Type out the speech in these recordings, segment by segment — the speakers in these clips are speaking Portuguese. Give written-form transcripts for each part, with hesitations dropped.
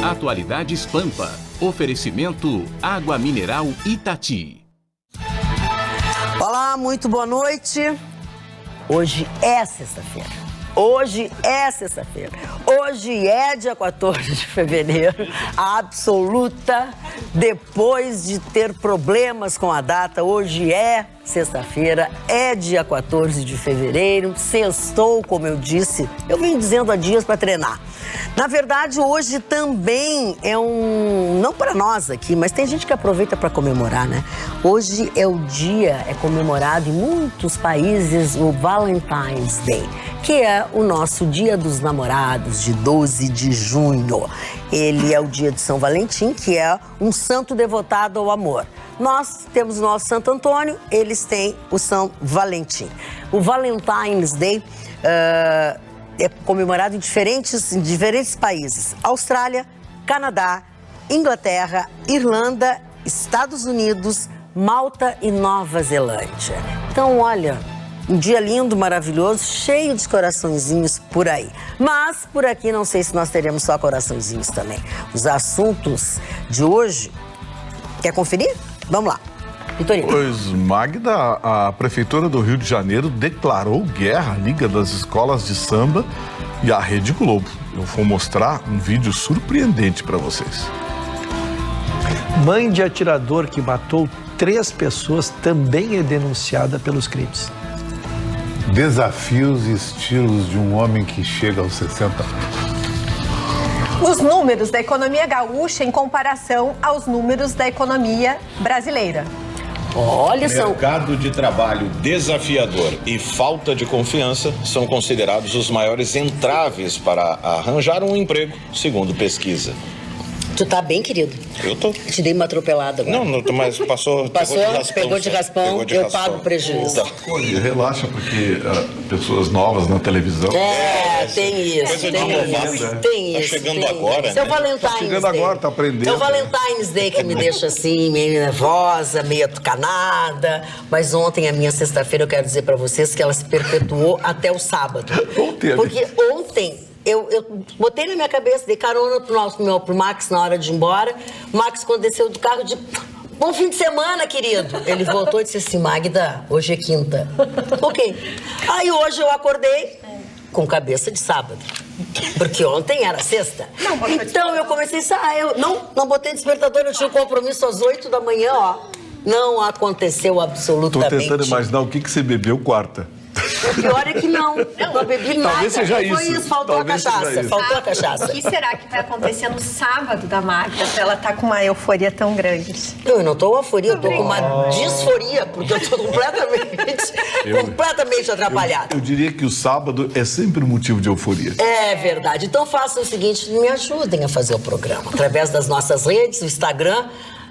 Atualidades Pampa. Oferecimento Água Mineral Itati. Olá, muito boa noite. Hoje é sexta-feira. Hoje é sexta-feira. Hoje é dia 14 de fevereiro. A absoluta, depois de ter problemas com a data, hoje é sexta-feira, é dia 14 de fevereiro. Sextou, como eu disse. Eu venho dizendo há dias para treinar. Na verdade, hoje também é não para nós aqui, mas tem gente que aproveita para comemorar, né? Hoje é comemorado em muitos países o Valentine's Day, que é o nosso Dia dos Namorados, de 12 de junho. Ele é o dia de São Valentim, que é um santo devotado ao amor. Nós temos o nosso Santo Antônio, eles têm o São Valentim. O Valentine's Day é comemorado em diferentes países. Austrália, Canadá, Inglaterra, Irlanda, Estados Unidos, Malta e Nova Zelândia. Então, olha, um dia lindo, maravilhoso, cheio de coraçõezinhos por aí. Mas, por aqui, não sei se nós teremos só coraçõezinhos também. Os assuntos de hoje, quer conferir? Vamos lá. Vitorino. Pois, Magda, a Prefeitura do Rio de Janeiro declarou guerra à Liga das Escolas de Samba e à Rede Globo. Eu vou mostrar um vídeo surpreendente para vocês. Mãe de atirador que matou 3 pessoas também é denunciada pelos crimes. Desafios e estilos de um homem que chega aos 60 anos. Os números da economia gaúcha em comparação aos números da economia brasileira. Olha só. Mercado de trabalho desafiador e falta de confiança são considerados os maiores entraves para arranjar um emprego, segundo pesquisa. Tu tá bem, querido? Eu tô. Te dei uma atropelada agora. Não, mas passou. Pegou de raspão, eu pago o prejuízo. Tá. Relaxa, porque pessoas novas na televisão. Tem isso. Tá chegando agora, né? É o Valentine's Tá chegando Day. agora, tá aprendendo. É o Valentine's Day que me deixa assim, meio nervosa, meio atucanada. Mas ontem, a minha sexta-feira, eu quero dizer pra vocês que ela se perpetuou até o sábado. Porque ontem eu botei na minha cabeça, dei carona pro Max na hora de ir embora. O Max, quando desceu do carro, disse: bom fim de semana, querido. Ele voltou e disse assim: Magda, hoje é quinta. Ok. Aí hoje eu acordei com cabeça de sábado. Porque ontem era sexta. Então eu comecei a eu não botei despertador, eu tinha um compromisso às 8 da manhã, ó. Não aconteceu absolutamente. Tô tentando imaginar o que você bebeu quarta. O pior é que não bebi nada. Talvez seja Foi isso. Faltou a cachaça. O que será que vai acontecer no sábado da Magda pra ela estar com uma euforia tão grande? Eu não tô com euforia, eu tô com uma disforia, porque eu tô completamente atrapalhada. Eu diria que o sábado é sempre um motivo de euforia. É verdade. Então façam o seguinte, me ajudem a fazer o programa. Através das nossas redes, o Instagram,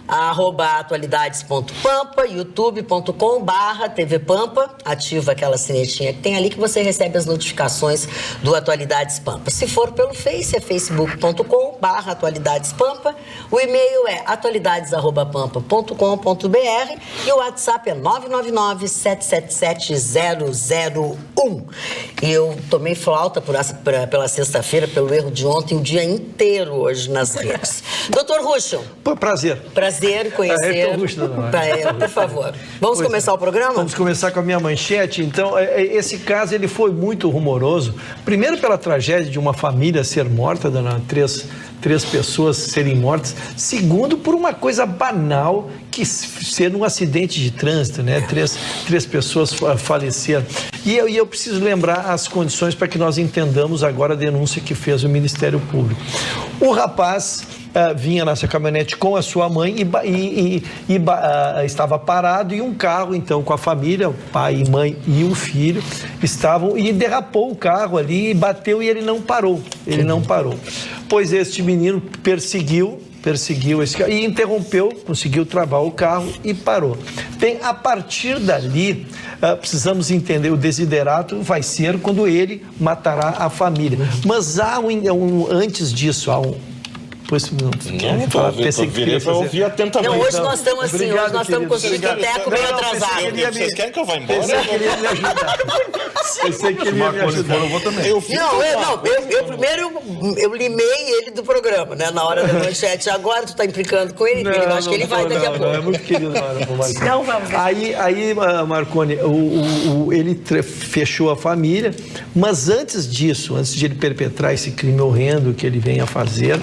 @atualidades.pampa, youtube.com/tvpampa, ativa aquela sinetinha que tem ali que você recebe as notificações do Atualidades Pampa. Se for pelo Face, é facebook.com/atualidadespampa, o e-mail é atualidades@pampa.com.br e o WhatsApp é 999-777-001. Eu tomei flauta pela sexta-feira, pelo erro de ontem, o dia inteiro hoje nas redes. Doutor Ruschel. Prazer em conhecer. Por favor. Vamos começar o programa? Vamos começar com a minha manchete. Então, esse caso ele foi muito rumoroso. Primeiro, pela tragédia de uma família ser morta, três pessoas serem mortas. Segundo, por uma coisa banal, que ser um acidente de trânsito, né? Três pessoas faleceram. E eu preciso lembrar as condições para que nós entendamos agora a denúncia que fez o Ministério Público. O rapaz vinha nessa caminhonete com a sua mãe e estava parado, e um carro, então, com a família, o pai, mãe e um filho, estavam, e derrapou o carro ali, e bateu, e ele não parou. Pois este menino perseguiu esse carro e interrompeu, conseguiu travar o carro e parou. Bem, a partir dali, precisamos entender, o desiderato vai ser quando ele matará a família. Mas há antes disso, há Pois não, pensei que queria fazer. Ouvir atentamente. Não, hoje nós estamos assim, hoje nós estamos com o teco bem atrasado. Vocês querem que eu vá embora? Pensei que ele ia me ajudar. Pensei que ele ia me ajudar. Eu vou também. Eu primeiro eu limei ele do programa, né? Na hora da manchete. Agora tu tá implicando com ele, eu acho que ele vai daqui a pouco. Não, é muito querido, Marconi. Não, vamos. Aí, Marconi, ele fechou a família, mas antes disso, antes de ele perpetrar esse crime horrendo que ele vem a fazer,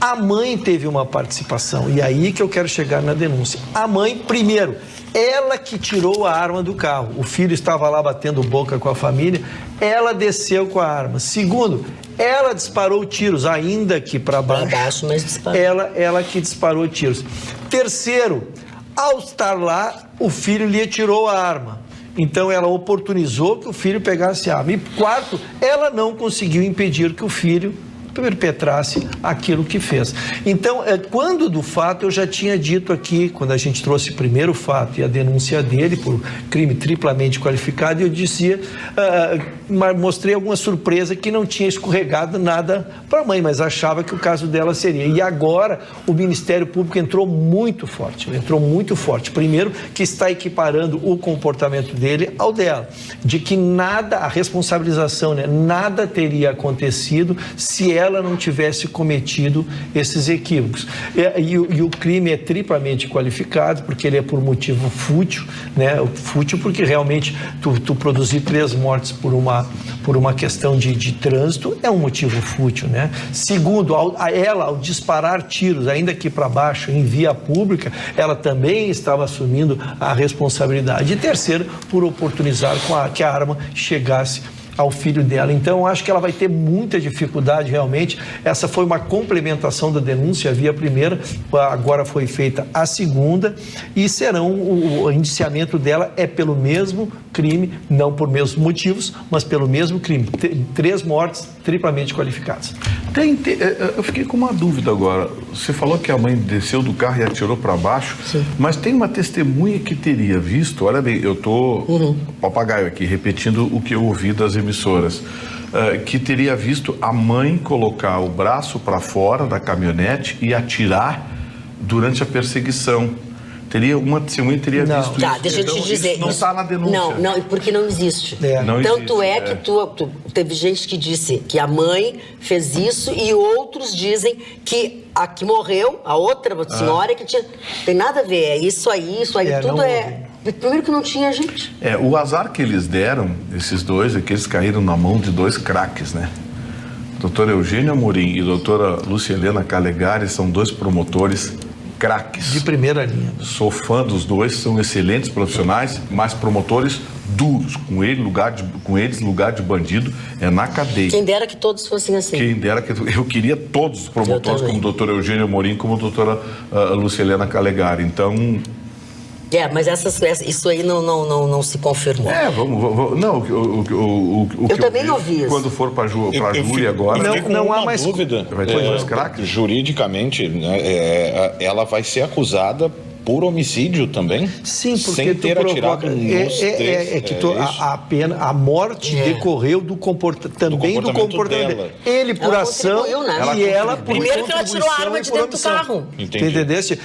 a mãe teve uma participação. E aí que eu quero chegar na denúncia. A mãe, primeiro, ela que tirou a arma do carro. O filho estava lá batendo boca com a família, ela desceu com a arma. Segundo, ela disparou tiros, ainda que para baixo, mas disparou. Ela que disparou tiros. Terceiro, ao estar lá, o filho lhe atirou a arma. Então, ela oportunizou que o filho pegasse a arma. E quarto, ela não conseguiu impedir que o filho perpetrasse aquilo que fez. Então, quando do fato, eu já tinha dito aqui, quando a gente trouxe primeiro o fato e a denúncia dele por crime triplamente qualificado, eu dizia, mostrei alguma surpresa que não tinha escorregado nada para a mãe, mas achava que o caso dela seria. E agora o Ministério Público entrou muito forte. Primeiro, que está equiparando o comportamento dele ao dela, de que nada, a responsabilização, né, nada teria acontecido se ela não tivesse cometido esses equívocos. E o crime é triplamente qualificado, porque ele é por motivo fútil, né? Fútil porque realmente tu produzir 3 mortes por uma questão de trânsito é um motivo fútil, né? Segundo, ao disparar tiros, ainda que para baixo, em via pública, ela também estava assumindo a responsabilidade. E terceiro, por oportunizar que a arma chegasse ao filho dela. Então, eu acho que ela vai ter muita dificuldade, realmente. Essa foi uma complementação da denúncia, havia a primeira, agora foi feita a segunda, e o indiciamento dela é pelo mesmo crime, não por mesmos motivos, mas pelo mesmo crime. 3 mortes triplamente qualificadas. Eu fiquei com uma dúvida agora. Você falou que a mãe desceu do carro e atirou para baixo, sim, mas tem uma testemunha que teria visto, olha bem, eu estou papagaio aqui, repetindo o que eu ouvi das emissoras, que teria visto a mãe colocar o braço para fora da caminhonete e atirar durante a perseguição. Uma testemunha teria visto isso. Tá, deixa eu te dizer. Isso não está na denúncia. Não, porque não existe. Não Tanto existe, que teve gente que disse que a mãe fez isso e outros dizem que a que morreu, a outra senhora, que tinha... Tem nada a ver, é isso aí, tudo é... Primeiro que não tinha, gente. O azar que eles deram, esses dois, é que eles caíram na mão de 2 craques, né? Doutora Eugênia Amorim e doutora Lúcia Helena Calegari são 2 promotores craques. De primeira linha. Sou fã dos 2, são excelentes profissionais, mas promotores duros. Com eles, lugar de bandido é na cadeia. Quem dera que todos fossem assim. Eu queria todos os promotores, como a doutora Eugênia Amorim, como a doutora Lúcia Helena Calegari. Então... mas isso aí não se confirmou. Vamos. Não, o eu também ouvi isso. Quando for para júri agora... Não há mais dúvida. Vai ter mais craques? Juridicamente, ela vai ser acusada por homicídio também? Sim, porque sem ter atirado nos a morte decorreu do comportamento dele. Ele por ação e ela por primeiro que ela tirou a arma de dentro do carro. Entendesse?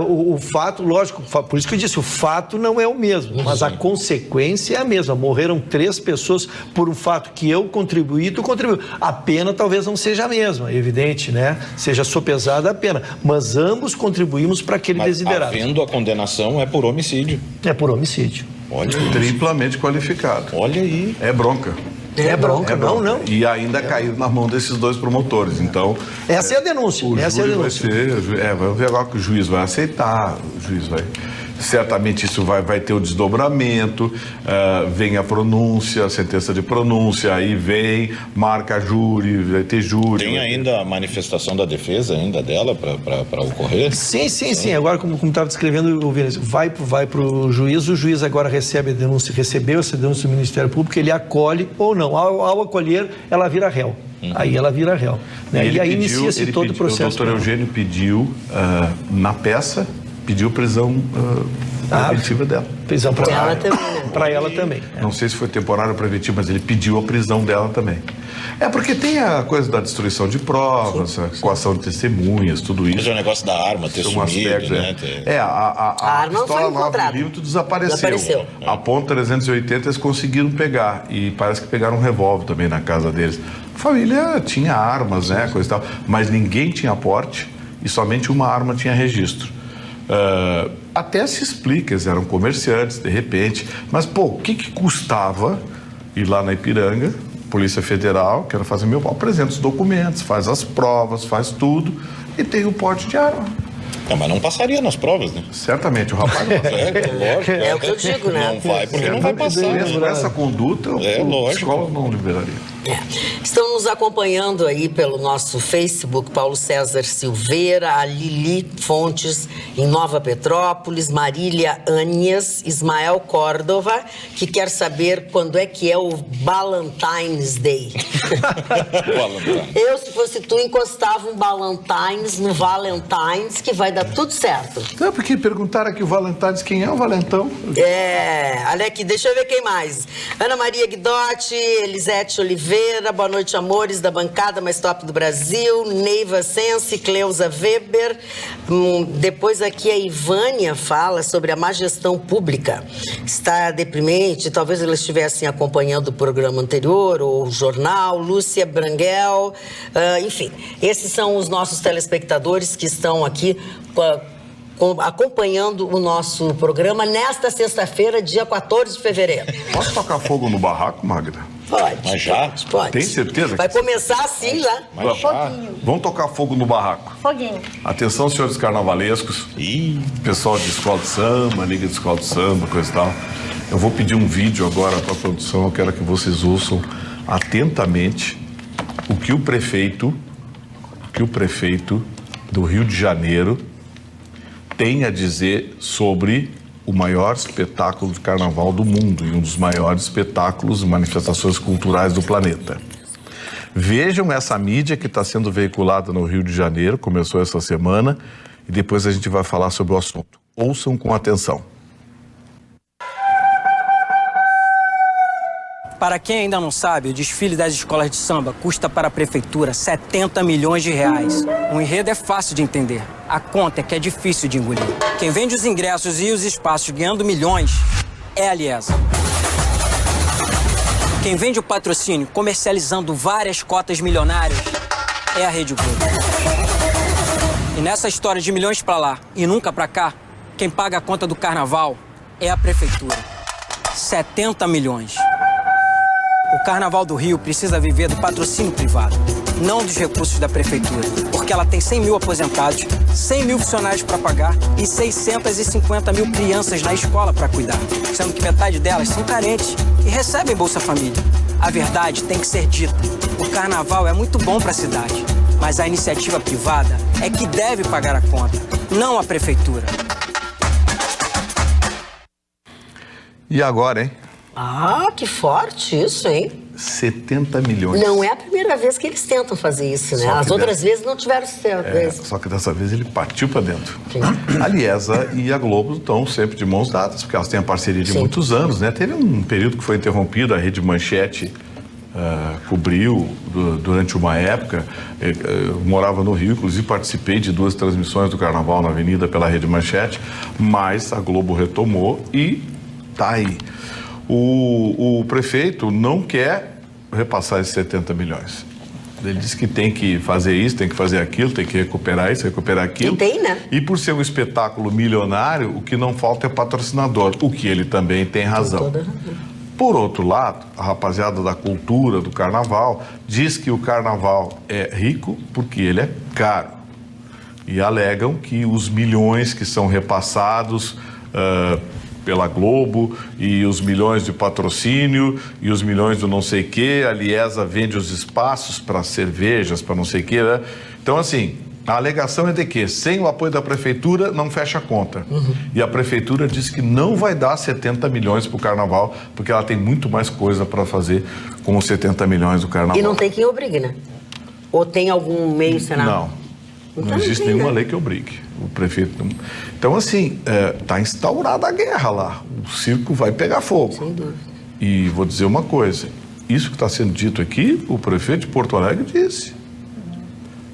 O fato, lógico, por isso que eu disse, o fato não é o mesmo, mas a consequência é a mesma. Morreram 3 pessoas por um fato que eu contribuí e tu contribuiu. A pena talvez não seja a mesma, é evidente, né? Seja sopesada a pena, mas ambos contribuímos para aquele desiderado. A condenação é por homicídio. É por homicídio. Olha, triplamente qualificado. Olha aí. É bronca. É bronca, não. E ainda caíram na mão desses 2 promotores. Então, essa é a denúncia. Vamos ver agora que o juiz vai aceitar. O juiz vai... Certamente isso vai ter o desdobramento, vem a pronúncia, a sentença de pronúncia, aí vem, marca a júri, vai ter júri. Tem ainda a manifestação da defesa ainda dela para ocorrer? Sim. Agora, como estava descrevendo o Vinícius, vai para o juiz agora recebeu essa denúncia do Ministério Público, ele acolhe ou não. Ao acolher, ela vira réu. Aí ela vira réu. Né? E aí inicia-se todo o processo. O doutor Eugênio pediu, na peça, pediu prisão preventiva dela. Prisão para Ela também, né? Para ela também. Não sei se foi temporário ou preventivo, mas ele pediu a prisão dela também. É porque tem a coisa da destruição de provas, a coação de testemunhas, tudo Mas isso. é o negócio da arma ter Um sumido, aspecto, né? A arma não foi pistola 9 encontrada. milímetros desapareceu. Desapareceu. A ponto 380 eles conseguiram pegar. E parece que pegaram um revólver também na casa deles. A família tinha armas, né? Coisa e tal. Mas ninguém tinha porte e somente uma arma tinha registro. Até se explica, eles eram comerciantes, de repente. Mas, pô, o que custava ir lá na Ipiranga, Polícia Federal, quero fazer meu pau, apresenta os documentos, faz as provas, faz tudo e tem o porte de arma. Mas não passaria nas provas, né? Certamente, o rapaz não vai. Lógico. É o que eu digo, né? Não vai, porque não vai passar. Mesmo Né? essa conduta, a escola não liberaria. Estão nos acompanhando aí pelo nosso Facebook, Paulo César Silveira, a Lili Fontes em Nova Petrópolis, Marília Anias, Ismael Córdova, que quer saber quando é que é o Valentine's Day. Eu, se fosse tu, encostava um Valentine's no Valentine's, que vai dar tudo certo. Não, porque perguntaram aqui o Valentine's, quem é o Valentão? Olha aqui, deixa eu ver quem mais. Ana Maria Guidotti, Elisete Oliveira, boa noite, amores da bancada mais top do Brasil, Neiva Sense, Cleusa Weber. Depois aqui a Ivânia fala sobre a má gestão pública. Está deprimente, talvez eles estivessem acompanhando o programa anterior, ou o jornal, Lúcia Branguel, enfim. Esses são os nossos telespectadores que estão aqui acompanhando o nosso programa nesta sexta-feira, dia 14 de fevereiro. Posso tocar fogo no barraco, Magda? Pode. Mas já? Pode. Tem certeza? Vai começar assim já. Mas já? Vamos tocar fogo no barraco. Foguinho. Atenção, senhores carnavalescos. Pessoal de escola de samba, liga de escola de samba, coisa e tal. Eu vou pedir um vídeo agora para a produção. Eu quero que vocês ouçam atentamente o que o prefeito do Rio de Janeiro tem a dizer sobre o maior espetáculo de carnaval do mundo e um dos maiores espetáculos e manifestações culturais do planeta. Vejam essa mídia que está sendo veiculada no Rio de Janeiro, começou essa semana, e depois a gente vai falar sobre o assunto. Ouçam com atenção. Para quem ainda não sabe, o desfile das escolas de samba custa para a prefeitura 70 milhões de reais. O enredo é fácil de entender. A conta é que é difícil de engolir. Quem vende os ingressos e os espaços ganhando milhões é a Liesa. Quem vende o patrocínio comercializando várias cotas milionárias é a Rede Globo. E nessa história de milhões para lá e nunca para cá, quem paga a conta do carnaval é a prefeitura. 70 milhões. O Carnaval do Rio precisa viver do patrocínio privado, não dos recursos da prefeitura, porque ela tem 100 mil aposentados, 100 mil funcionários para pagar e 650 mil crianças na escola para cuidar, sendo que metade delas são carentes e recebem Bolsa Família. A verdade tem que ser dita. O Carnaval é muito bom para a cidade, mas a iniciativa privada é que deve pagar a conta, não a prefeitura. E agora, hein? Que forte isso, hein? 70 milhões. Não é a primeira vez que eles tentam fazer isso, né? As outras vezes não tiveram sucesso. Só que dessa vez ele partiu para dentro. A Liesa e a Globo estão sempre de mãos dadas, porque elas têm a parceria de muitos anos, né? Teve um período que foi interrompido, a Rede Manchete cobriu durante uma época. Eu morava no Rio, inclusive participei de 2 transmissões do Carnaval na Avenida pela Rede Manchete, mas a Globo retomou e tá aí. O prefeito não quer repassar esses 70 milhões. Ele disse que tem que fazer isso, tem que fazer aquilo, tem que recuperar isso, recuperar aquilo. E tem, né? E por ser um espetáculo milionário, o que não falta é patrocinador, o que ele também tem razão. Por outro lado, a rapaziada da cultura, do carnaval, diz que o carnaval é rico porque ele é caro. E alegam que os milhões que são repassados pela Globo e os milhões de patrocínio e os milhões do não sei quê, a Liesa vende os espaços para cervejas, para não sei quê, né? Então, assim, a alegação é de que sem o apoio da prefeitura não fecha a conta. E a prefeitura diz que não vai dar 70 milhões para o carnaval, porque ela tem muito mais coisa para fazer com os 70 milhões do carnaval. E não tem quem obrigue, né? Ou tem algum meio, Senado? Não existe nenhuma lei que obrigue. O prefeito não... Então, assim, está instaurada a guerra lá. O circo vai pegar fogo. Sem dúvida. E vou dizer uma coisa. Isso que está sendo dito aqui, o prefeito de Porto Alegre disse.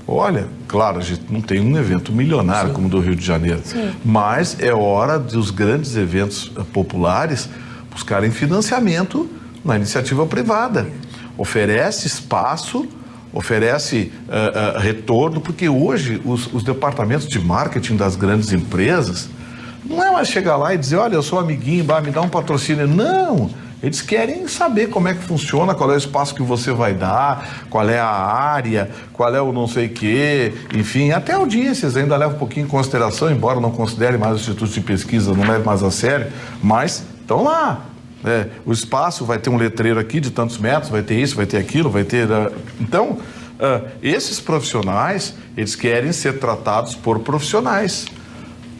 Olha, claro, a gente não tem um evento milionário como o do Rio de Janeiro. Sim. Mas é hora dos grandes eventos populares buscarem financiamento na iniciativa privada. Oferece espaço, oferece retorno, porque hoje os departamentos de marketing das grandes empresas não é mais chegar lá e dizer, olha, eu sou amiguinho, me dá um patrocínio. Não, eles querem saber como é que funciona, qual é o espaço que você vai dar, qual é a área, qual é o não sei o quê, enfim, até audiências ainda leva um pouquinho em consideração, embora não considere mais os institutos de pesquisa, não leve mais a sério, mas estão lá. O espaço vai ter um letreiro aqui de tantos metros, vai ter isso, vai ter aquilo, vai ter... Então, esses profissionais, eles querem ser tratados por profissionais,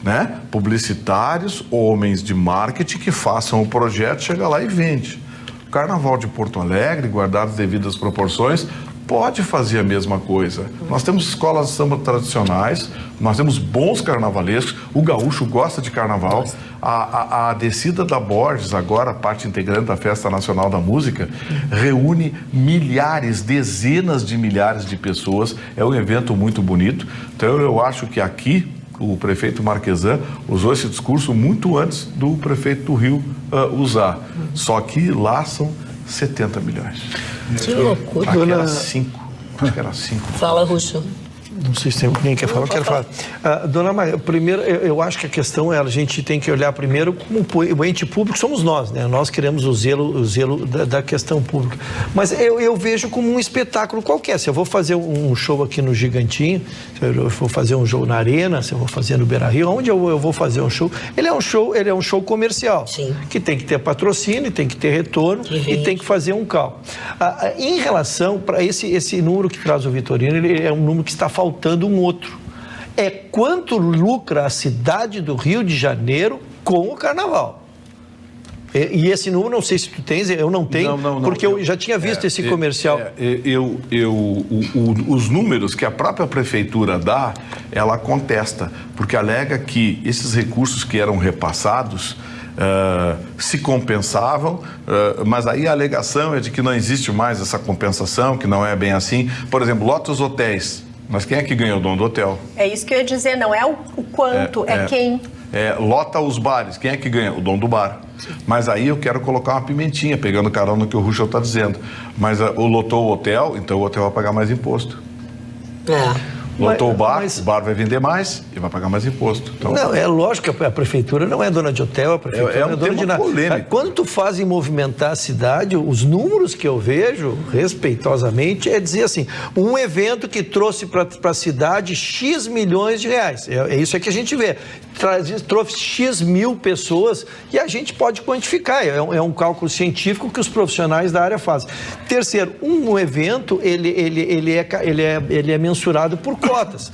né? Publicitários, homens de marketing que façam o projeto, chega lá e vende. O Carnaval de Porto Alegre, guardado as devidas proporções, pode fazer a mesma coisa. Nós temos escolas de samba tradicionais, nós temos bons carnavalescos, o gaúcho gosta de carnaval. A descida da Borges, agora parte integrante da Festa Nacional da Música, reúne milhares, dezenas de milhares de pessoas, é um evento muito bonito. Então eu acho que aqui o prefeito Marquesan usou esse discurso muito antes do prefeito do Rio usar. Só que lá são 70 milhões. Que loucura. Aqui era 5. Acho que era 5. Fala, Ruxo. Não sei se tem alguém que quer falar, eu quero falar. Dona Maria, primeiro, eu acho que a questão é, a gente tem que olhar primeiro como o ente público somos nós, né? Nós queremos o zelo da questão pública. Mas eu vejo como um espetáculo qualquer. Se eu vou fazer um show aqui no Gigantinho, se eu vou fazer um show na Arena, se eu vou fazer no Beira-Rio, onde eu vou fazer um show, ele é um show comercial. Sim. Que tem que ter patrocínio, tem que ter retorno e tem que fazer um cálculo. Em relação para esse número que traz o Vitorino, ele é um número que está faltando um outro. É quanto lucra a cidade do Rio de Janeiro com o Carnaval. E esse número, não sei se tu tens, eu não tenho, porque eu já tinha visto esse comercial. Os números que a própria prefeitura dá, ela contesta, porque alega que esses recursos que eram repassados se compensavam, mas aí a alegação é de que não existe mais essa compensação, que não é bem assim. Por exemplo, lota os hotéis. Mas quem é que ganha? O dono do hotel. É isso que eu ia dizer, não é o quanto, é quem. Lota os bares, quem é que ganha? O dono do bar. Mas aí eu quero colocar uma pimentinha, pegando carona no que o Ruxo está dizendo. Mas lotou o hotel, então o hotel vai pagar mais imposto. Lotou o bar vai vender mais e vai pagar mais imposto. Então... Não, é lógico que a prefeitura não é dona de hotel, a prefeitura não é dona de nada. Polêmico. Quando tu fazem movimentar a cidade, os números que eu vejo, respeitosamente, é dizer assim, um evento que trouxe para a cidade X milhões de reais. É isso que a gente vê. Trouxe X mil pessoas e a gente pode quantificar. É um cálculo científico que os profissionais da área fazem. Terceiro, um evento, ele é mensurado por cotas.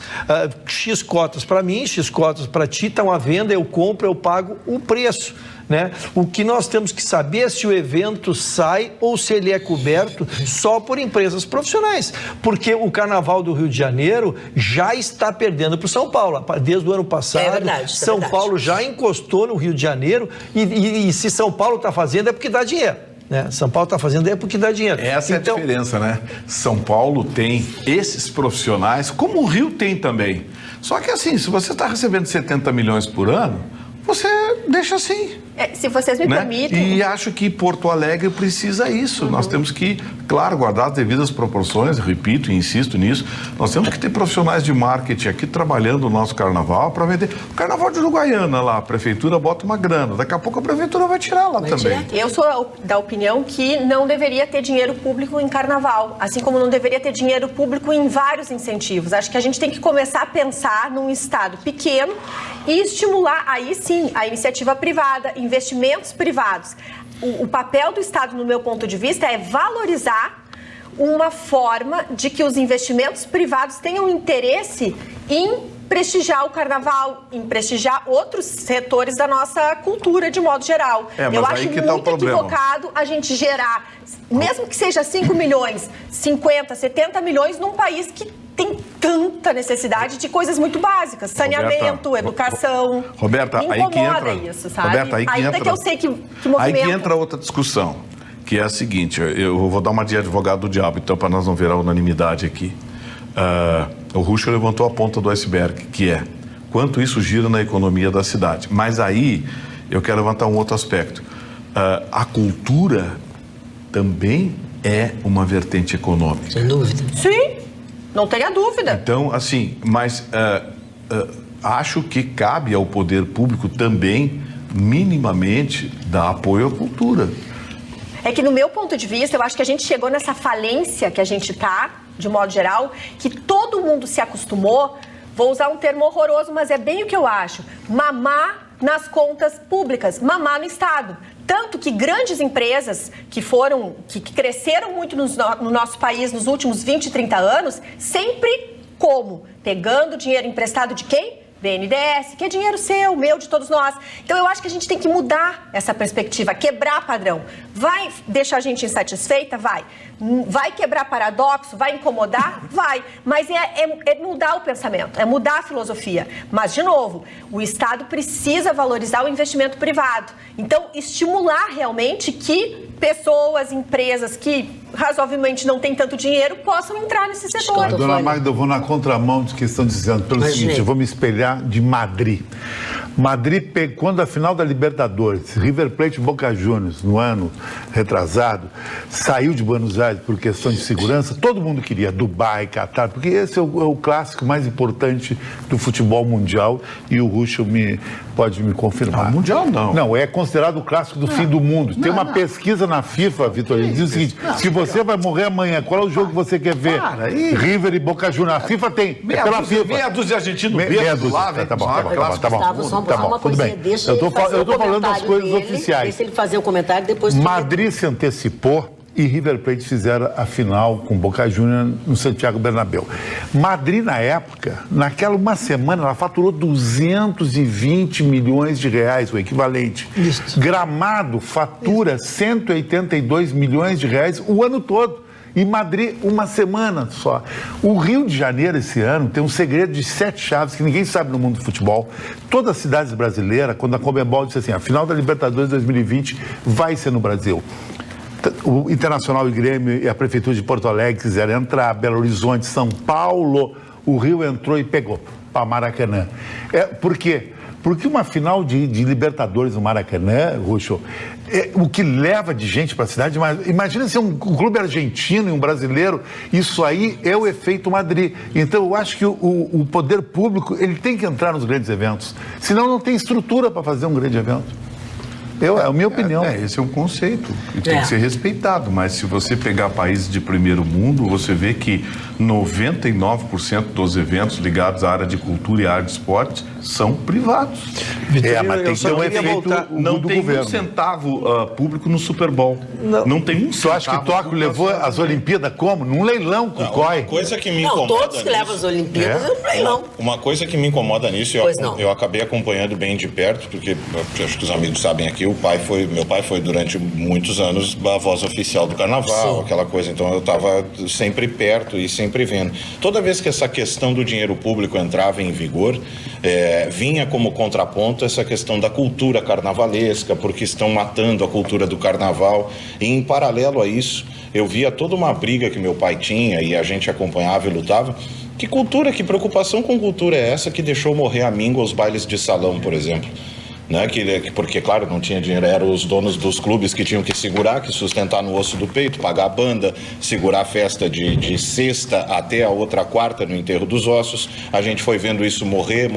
X cotas para mim, X cotas para ti, estão à venda, eu compro, eu pago o preço. Né? O que nós temos que saber é se o evento sai ou se ele é coberto só por empresas profissionais, porque o Carnaval do Rio de Janeiro já está perdendo para o São Paulo. Desde o ano passado, São Paulo já encostou no Rio de Janeiro e se São Paulo está fazendo é porque dá dinheiro. Né? São Paulo está fazendo é porque dá dinheiro. Essa então... é a diferença, né? São Paulo tem esses profissionais, como o Rio tem também. Só que assim, se você está recebendo 70 milhões por ano, você deixa assim. Se vocês me permitem. E acho que Porto Alegre precisa isso. Nós temos que, claro, guardar as devidas proporções, repito e insisto nisso. Nós temos que ter profissionais de marketing aqui trabalhando o nosso carnaval para vender. O carnaval de Uruguaiana lá, a prefeitura bota uma grana. Daqui a pouco a prefeitura vai tirar lá também. Eu sou da opinião que não deveria ter dinheiro público em carnaval, assim como não deveria ter dinheiro público em vários incentivos. Acho que a gente tem que começar a pensar num estado pequeno e estimular, aí sim, a iniciativa privada, investimentos privados. O papel do Estado, no meu ponto de vista, é valorizar uma forma de que os investimentos privados tenham interesse em prestigiar o carnaval, em prestigiar outros setores da nossa cultura de modo geral. Eu acho muito equivocado a gente gerar, mesmo que seja 5 milhões, 50, 70 milhões num país que tem tanta necessidade de coisas muito básicas, saneamento, educação. Roberta, me aí que entra isso, sabe? Roberta, aí que ainda entra, que eu sei que movimento. Aí que entra outra discussão, que é a seguinte, eu vou dar uma de advogado do diabo, então, para nós não virar unanimidade aqui. O Russo levantou a ponta do iceberg, que é quanto isso gira na economia da cidade. Mas aí eu quero levantar um outro aspecto. A cultura também é uma vertente econômica. Sem dúvida. Sim, não tenha dúvida. Então, assim, mas acho que cabe ao poder público também, minimamente, dar apoio à cultura. É que, no meu ponto de vista, eu acho que a gente chegou nessa falência que a gente está, de modo geral, que todo mundo se acostumou, vou usar um termo horroroso, mas é bem o que eu acho, mamar nas contas públicas, mamar no Estado. Tanto que grandes empresas que cresceram muito no nosso país nos últimos 20, 30 anos, sempre como? Pegando dinheiro emprestado de quem? BNDES, que é dinheiro seu, meu, de todos nós. Então, eu acho que a gente tem que mudar essa perspectiva, quebrar padrão. Vai deixar a gente insatisfeita? Vai. Vai quebrar paradoxo? Vai incomodar? Vai. Mas é mudar o pensamento, é mudar a filosofia. Mas, de novo, o Estado precisa valorizar o investimento privado. Então, estimular realmente que pessoas, empresas que razoavelmente não têm tanto dinheiro possam entrar nesse setor. Dona Magda, eu vou na contramão do que estão dizendo. Pelo seguinte, eu vou me espelhar de Madrid. Madrid, quando a final da Libertadores, River Plate e Boca Juniors, no ano retrasado, saiu de Buenos Aires por questão de segurança, todo mundo queria Dubai, Catar, porque esse é o clássico mais importante do futebol mundial, e o Russo pode me confirmar. Não, mundial não. Não, é considerado o clássico do fim do mundo. Tem uma pesquisa na FIFA, Vitor, ele diz o seguinte, se você vai morrer amanhã, qual é o jogo que você quer ver? River e Boca Juniors. A FIFA tem, pela FIFA. Meia dúzia de argentinos meia dúzia. lá, velho. Tá bom. Tá bom, Tudo bem. Eu tô falando das coisas oficiais. Deixa ele fazer o comentário, depois... Madrid se antecipou e River Plate fizeram a final com Boca Juniors no Santiago Bernabéu. Madrid, na época, naquela uma semana, ela faturou 220 milhões de reais, o equivalente. Isso. Gramado fatura 182 milhões de reais o ano todo. E Madrid, uma semana só. O Rio de Janeiro, esse ano, tem um segredo de 7 chaves que ninguém sabe no mundo do futebol. Todas as cidades brasileiras, quando a Conmebol disse assim, a final da Libertadores 2020 vai ser no Brasil. O Internacional e Grêmio e a Prefeitura de Porto Alegre quiseram entrar, Belo Horizonte, São Paulo, o Rio entrou e pegou para Maracanã. Por quê? Porque uma final de Libertadores no Maracanã, Russo, o que leva de gente para a cidade, imagina se um clube argentino e um brasileiro, isso aí é o efeito Madrid. Então eu acho que o poder público ele tem que entrar nos grandes eventos, senão não tem estrutura para fazer um grande evento. É a minha opinião. Esse é um conceito e tem que ser respeitado, mas se você pegar países de primeiro mundo, você vê que 99% dos eventos ligados à área de cultura e à área de esporte são privados. Mas tem que ter um efeito não do tem governo. Um centavo público no Super Bowl. Não tem um centavo. Tu acha que Tóquio levou as Olimpíadas como? Num leilão com o COI. Uma coisa que me incomoda todos que levam as Olimpíadas é um leilão. Uma coisa que me incomoda nisso, eu acabei acompanhando bem de perto, porque acho que os amigos sabem aqui, meu pai foi durante muitos anos a voz oficial do carnaval, aquela coisa, então eu estava sempre perto e sempre vendo. Toda vez que essa questão do dinheiro público entrava em vigor, vinha como contraponto essa questão da cultura carnavalesca, porque estão matando a cultura do carnaval, e em paralelo a isso, eu via toda uma briga que meu pai tinha e a gente acompanhava e lutava. Que preocupação com cultura é essa que deixou morrer a míngua os bailes de salão, por exemplo? Né? Porque, claro, não tinha dinheiro, eram os donos dos clubes que tinham que segurar, que sustentar no osso do peito, pagar a banda, segurar a festa de sexta até a outra quarta no enterro dos ossos. A gente foi vendo isso morrer.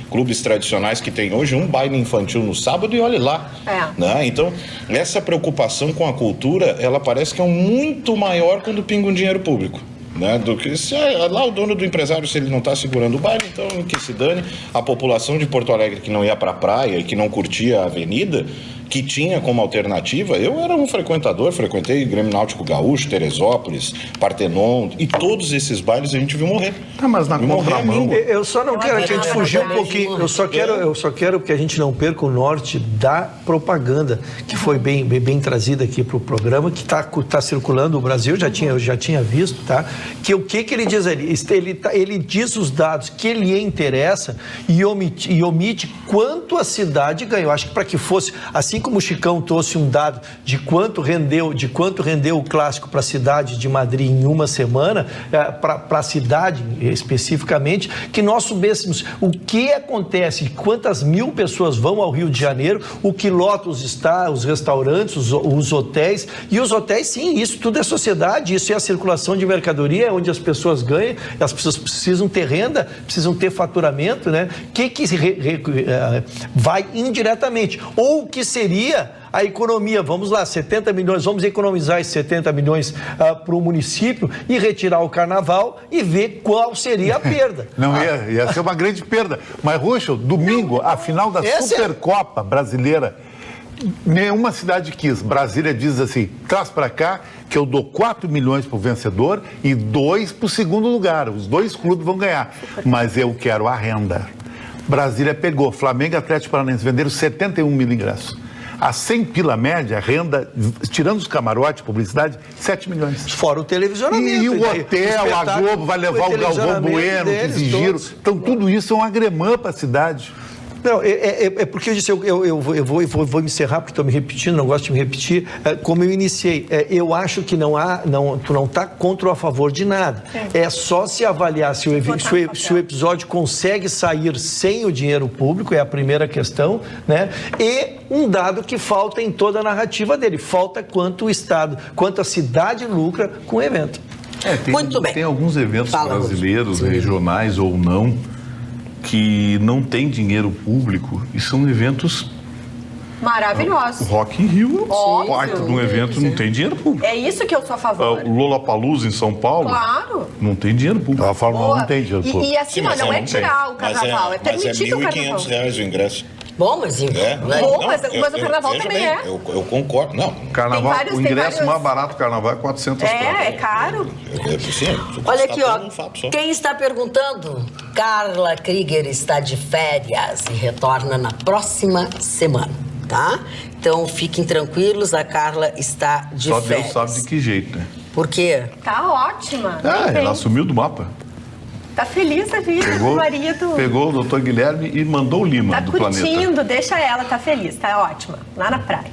Clubes tradicionais que tem hoje um baile infantil no sábado e olhe lá. Né? Então, essa preocupação com a cultura, ela parece que é muito maior quando pinga um dinheiro público. Né, do que lá o dono do empresário, se ele não está segurando o baile, então que se dane. A população de Porto Alegre que não ia para a praia e que não curtia a avenida, que tinha como alternativa, eu era um frequentador, frequentei Grêmio Náutico Gaúcho, Teresópolis, Partenon, e todos esses bailes a gente viu morrer. Tá, mas na contramão... Eu só não quero que a gente fugir um pouquinho, eu só quero que a gente não perca o norte da propaganda, que foi bem trazida aqui para o programa, que está circulando no Brasil, eu já tinha visto, tá? Que o que ele diz ali? Ele diz os dados que lhe interessa e omite quanto a cidade ganhou. Acho que para que fosse, assim como o Chicão trouxe um dado de quanto rendeu o clássico para a cidade de Madrid em uma semana, para a cidade especificamente, que nós soubéssemos o que acontece, quantas mil pessoas vão ao Rio de Janeiro, o que lota os restaurantes, os hotéis, e os hotéis, sim, isso tudo é sociedade, isso é a circulação de mercadoria, é onde as pessoas ganham, as pessoas precisam ter renda, precisam ter faturamento, né? Que vai indiretamente, ou o que seria a economia, vamos lá, 70 milhões, vamos economizar esses 70 milhões para o município e retirar o carnaval e ver qual seria a perda. Não, ia ser uma grande perda. Mas, Ruschel, domingo, a final da Supercopa brasileira, nenhuma cidade quis. Brasília diz assim, traz para cá que eu dou 4 milhões para o vencedor e 2 para o segundo lugar. Os 2 clubes vão ganhar, mas eu quero a renda. Brasília pegou, Flamengo e Atlético Paranaense venderam 71 mil ingressos. A 100 pila média, renda, tirando os camarotes, publicidade, 7 milhões. Fora o televisionamento. E o hotel, a Globo vai levar o Galvão Bueno, que exigiram. Então tudo isso é um agremã para a cidade. Não, é porque eu disse, eu vou me encerrar, porque estou me repetindo, não gosto de me repetir. Como eu iniciei, eu acho que tu não está contra ou a favor de nada. É só se avaliar se o episódio consegue sair sem o dinheiro público, é a primeira questão, né? E um dado que falta em toda a narrativa dele, falta quanto o Estado, quanto a cidade lucra com o evento. Muito bem. Tem alguns eventos brasileiros, regionais ou não, que não tem dinheiro público e são eventos maravilhosos. O Rock in Rio é parte de um evento, não tem dinheiro público. É isso que eu sou a favor. O Lollapalooza em São Paulo, claro, não tem dinheiro público. A Fórmula 1 não tem dinheiro público. E assim, não é tirar o carnaval, é permitir o carnaval. Mas é R$1.500 o ingresso. Bom, mas o carnaval também bem, eu concordo. Não. Carnaval, o ingresso mais barato do carnaval é 400 reais. É caro. Olha aqui, ó. Quem está perguntando? Carla Krieger está de férias e retorna na próxima semana, tá? Então fiquem tranquilos, a Carla está de férias. Só Deus sabe de que jeito, né? Por quê? Tá ótima. Ela sumiu do mapa. Tá feliz a vida do marido. Pegou o doutor Guilherme e mandou o Lima do planeta. Tá curtindo, deixa ela, tá feliz, tá ótima. Lá na praia.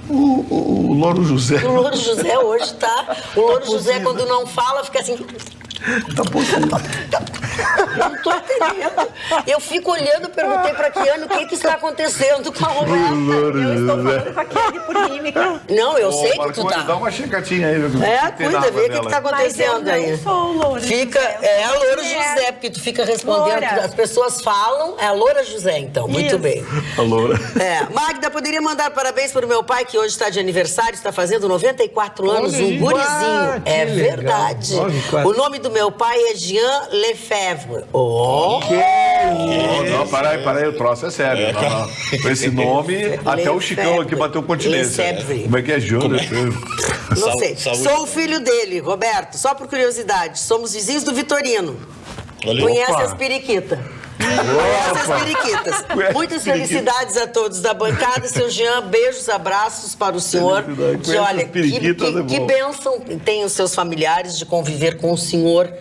O Louro José. O Louro José hoje tá... O Louro José, quando não fala, fica assim... Tá possuído. Não tô entendendo. Eu fico olhando, perguntei pra Kiane o que está acontecendo com a Roberta. Eu estou falando com a Kiane por mímica. Não, eu sei que tu tá. Dá uma checatinha aí. Cuida, vê o que tá acontecendo aí. Eu não sou o Louro Fica, José. a Louro José, porque tu fica respondendo. Loura. As pessoas falam, é a Loura José, então. Muito Isso. bem. A Loura. Magda, poderia mandar parabéns para o meu pai, que hoje está de aniversário, está fazendo 94 anos, um gurizinho. É verdade. 94. O nome do meu pai é Jean Lefebvre. Não, para aí, o troço é sério. Não. Com esse nome, até o Chicão aqui bateu continência. Como é que é, Júnior? Não sei. Sou o filho dele, Roberto. Só por curiosidade. Somos vizinhos do Vitorino. Conhece as periquitas? Muitas felicidades a todos da bancada. Seu Jean, beijos, abraços para o senhor. Que olha, que bênção tem os seus familiares de conviver com o senhor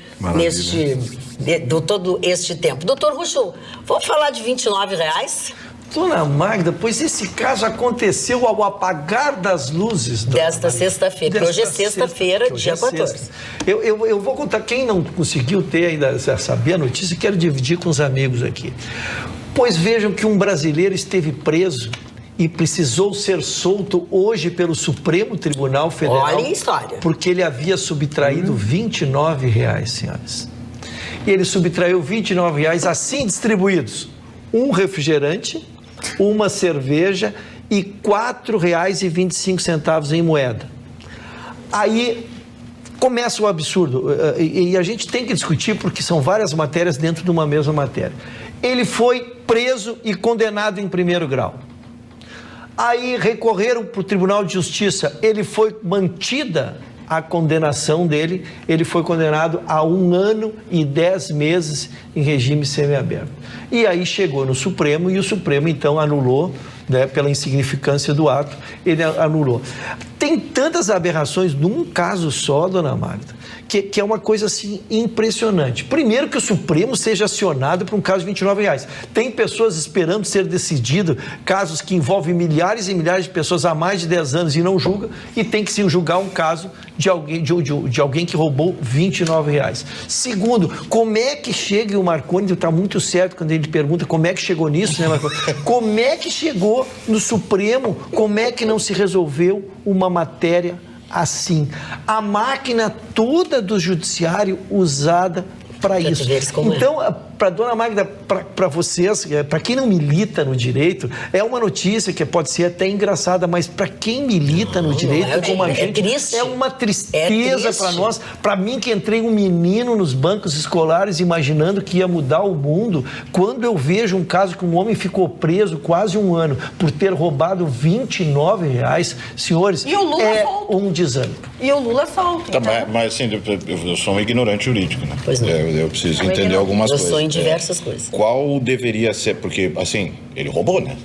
todo este tempo. Doutor Ruschel, vamos falar de R$29? Dona Magda, pois esse caso aconteceu ao apagar das luzes desta sexta-feira. Hoje é sexta-feira, dia 14. Eu vou contar, quem não conseguiu ter ainda saber a notícia, quero dividir com os amigos aqui. Pois vejam que um brasileiro esteve preso e precisou ser solto hoje pelo Supremo Tribunal Federal. Olha a história. Porque ele havia subtraído R$29, senhoras. E ele subtraiu R$29 assim distribuídos. Um refrigerante, uma cerveja e R$4,25 em moeda. Aí começa o absurdo, e a gente tem que discutir porque são várias matérias dentro de uma mesma matéria. Ele foi preso e condenado em primeiro grau. Aí recorreram para o Tribunal de Justiça, ele foi mantida a condenação dele, ele foi condenado a 1 ano e 10 meses em regime semiaberto. E aí chegou no Supremo e o Supremo então anulou, né, pela insignificância do ato, ele anulou. Tem tantas aberrações num caso só, dona Magda, que é uma coisa assim impressionante. Primeiro que o Supremo seja acionado por um caso de R$29. Tem pessoas esperando ser decidido, casos que envolvem milhares e milhares de pessoas há mais de 10 anos e não julga, e tem que se julgar um caso de alguém que roubou R$29. Segundo, como é que chega, e o Marconi está muito certo quando ele pergunta como é que chegou nisso, né, Marconi? Como é que chegou no Supremo, como é que não se resolveu uma matéria assim? A máquina toda do judiciário usada para isso. Então, para dona Magda, para vocês, para quem não milita no direito, é uma notícia que pode ser até engraçada, mas para quem milita no direito, como a gente, é uma tristeza para nós. Para mim, que entrei um menino nos bancos escolares imaginando que ia mudar o mundo, quando eu vejo um caso que um homem ficou preso quase 1 ano por ter roubado R$29, senhores, é um desânimo. E o Lula solto. Tá, então. Mas assim, eu sou um ignorante jurídico, né? Pois não. Eu preciso entender algumas coisas. Eu sou em diversas coisas. Qual deveria ser, porque assim, ele roubou, né?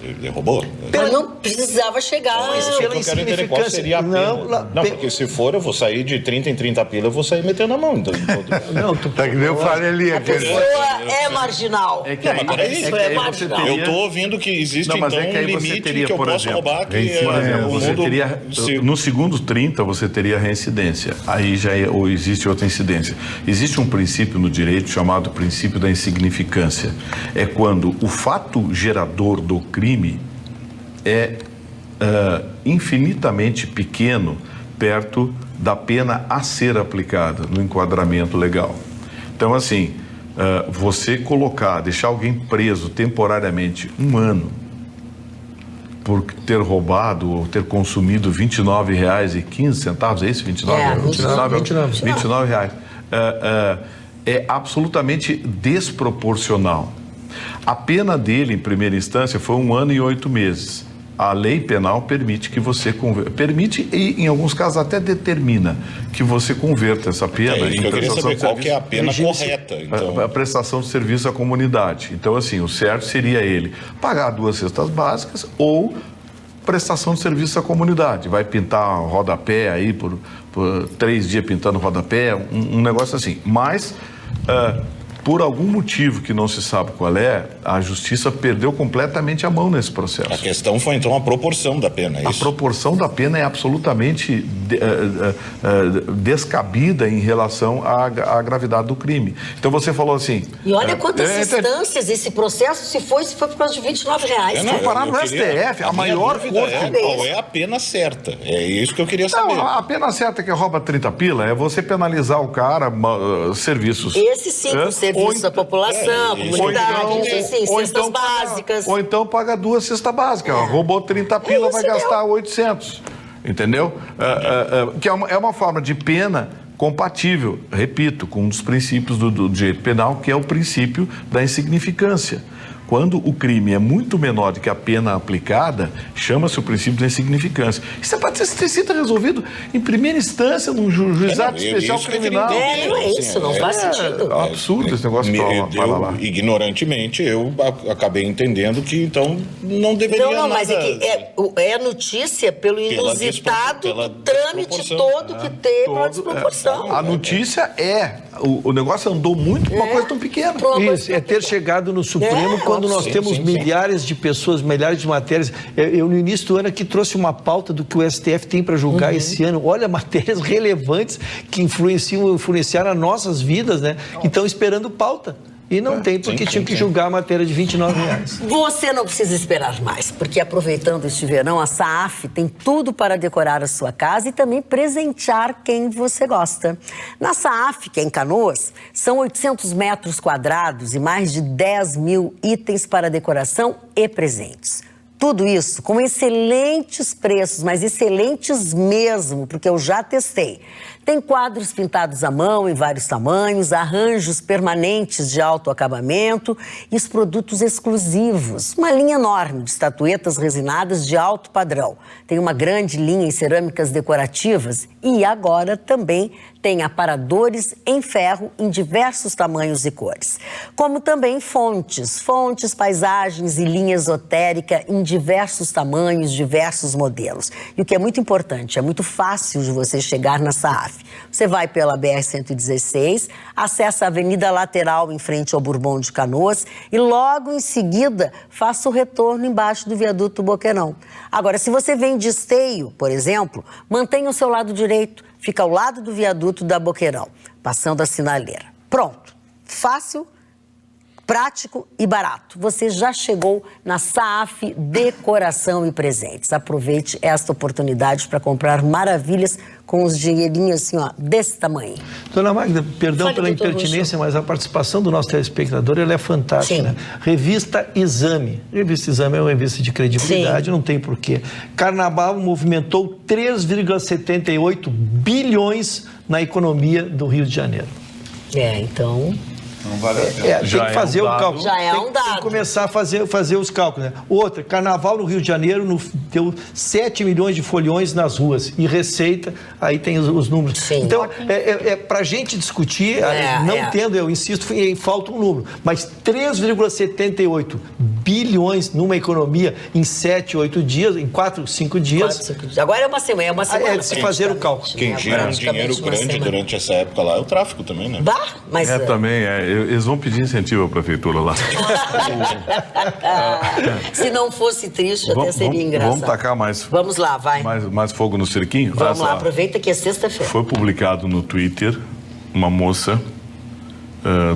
Ele roubou. Mas não precisava chegar. Mas eu quero entender qual seria a pena. Não, porque se for, eu vou sair de 30 em 30 pila, eu vou sair metendo a mão. Então, não, tá que nem eu falei ali. A pessoa é marginal. É que aí, é marginal. Eu tô ouvindo que existe, então, um limite teria, que eu posso roubar, que você teria, no segundo 30, você teria reincidência. Aí já ou existe outra incidência. Existe um princípio no direito chamado princípio da insignificância. É quando o fato gerador do crime é infinitamente pequeno perto da pena a ser aplicada no enquadramento legal. Então, assim, você deixar alguém preso temporariamente 1 ano por ter roubado ou ter consumido R$29,15, é isso? R$29,00. É absolutamente desproporcional. A pena dele, em primeira instância, foi 1 ano e 8 meses. A lei penal permite que você permite e, em alguns casos, até determina que você converta essa pena em prestação de serviço. Eu queria saber qual que é a pena correta. Então. A prestação de serviço à comunidade. Então, assim, o certo seria ele pagar 2 cestas básicas ou prestação de serviço à comunidade. Vai pintar rodapé aí por 3 dias pintando rodapé, um negócio assim. Mas por algum motivo que não se sabe qual é, a justiça perdeu completamente a mão nesse processo. A questão foi, então, a proporção da pena, é isso? A proporção da pena é absolutamente descabida em relação à gravidade do crime. Então, você falou assim... E olha quantas instâncias esse processo se foi por causa de R$29. Se for parar no STF, a maior corte... Qual é a pena certa? É isso que eu queria saber. Não, a pena certa que rouba 30 pila é você penalizar o cara, serviços... Esse sim, serviço à população, à comunidade, cestas básicas. Ou então paga 2 cestas básicas. Roubou 30 pila, vai gastar 800. Entendeu? Que é uma forma de pena compatível, repito, com um dos princípios do direito penal, que é o princípio da insignificância. Quando o crime é muito menor do que a pena aplicada, chama-se o princípio da insignificância. Isso pode ter sido resolvido em primeira instância num juizado especial criminal. Não é isso, não faz sentido. É um absurdo esse negócio. Ignorantemente, eu acabei entendendo que, então, não deveria nada. Não, mas é notícia pelo inusitado do trâmite todo que teve pela desproporção. A notícia o negócio andou muito com uma coisa tão pequena. Isso, é ter chegado no Supremo quando nós temos milhares de pessoas, milhares de matérias. Eu, no início do ano, aqui trouxe uma pauta do que o STF tem para julgar esse ano. Olha, matérias relevantes que influenciaram as nossas vidas, né? E estão esperando pauta. E não tem, porque tinham que julgar a matéria de R$29. Você não precisa esperar mais, porque aproveitando este verão, a SAAF tem tudo para decorar a sua casa e também presentear quem você gosta. Na SAAF, que é em Canoas, são 800 metros quadrados e mais de 10 mil itens para decoração e presentes. Tudo isso com excelentes preços, mas excelentes mesmo, porque eu já testei. Tem quadros pintados à mão em vários tamanhos, arranjos permanentes de alto acabamento e os produtos exclusivos. Uma linha enorme de estatuetas resinadas de alto padrão. Tem uma grande linha em cerâmicas decorativas e agora também tem aparadores em ferro em diversos tamanhos e cores. Como também fontes, paisagens e linha esotérica em diversos tamanhos, diversos modelos. E o que é muito importante, é muito fácil de você chegar na Saaf. Você vai pela BR-116, acessa a avenida lateral em frente ao Bourbon de Canoas e logo em seguida faça o retorno embaixo do viaduto Boqueirão. Agora, se você vem de Esteio, por exemplo, mantenha o seu lado direito, fica ao lado do viaduto da Boqueirão, passando a sinaleira. Pronto, fácil, prático e barato. Você já chegou na Saaf Decoração e Presentes. Aproveite esta oportunidade para comprar maravilhas com os dinheirinhos assim, ó, desse tamanho. Dona Magda, perdão pela impertinência, mas a participação do nosso telespectador ela é fantástica. Né? Revista Exame. Revista Exame é uma revista de credibilidade, não tem porquê. Carnaval movimentou 3,78 bilhões na economia do Rio de Janeiro. Então... Não vale a pena. Tem que fazer o cálculo. Já é um dado. Tem que começar a fazer os cálculos. Né? Outra, Carnaval no Rio de Janeiro deu 7 milhões de foliões nas ruas. E receita, aí tem os números. Sim. Então, para a gente discutir, tendo, eu insisto, falta um número. Mas 3,78 bilhões numa economia em 7, 8 dias, em 4, 5 dias. 4, 5 dias. Agora é uma semana. É de se fazer o cálculo. Quem gira um dinheiro grande durante essa época lá é o tráfico também, né? Mas também eles vão pedir incentivo à prefeitura lá. Se não fosse triste, até seria engraçado. Vamos tacar mais. Vamos lá, vai. Mais fogo no cirquinho? Vamos lá, aproveita que é sexta-feira. Foi publicado no Twitter uma moça,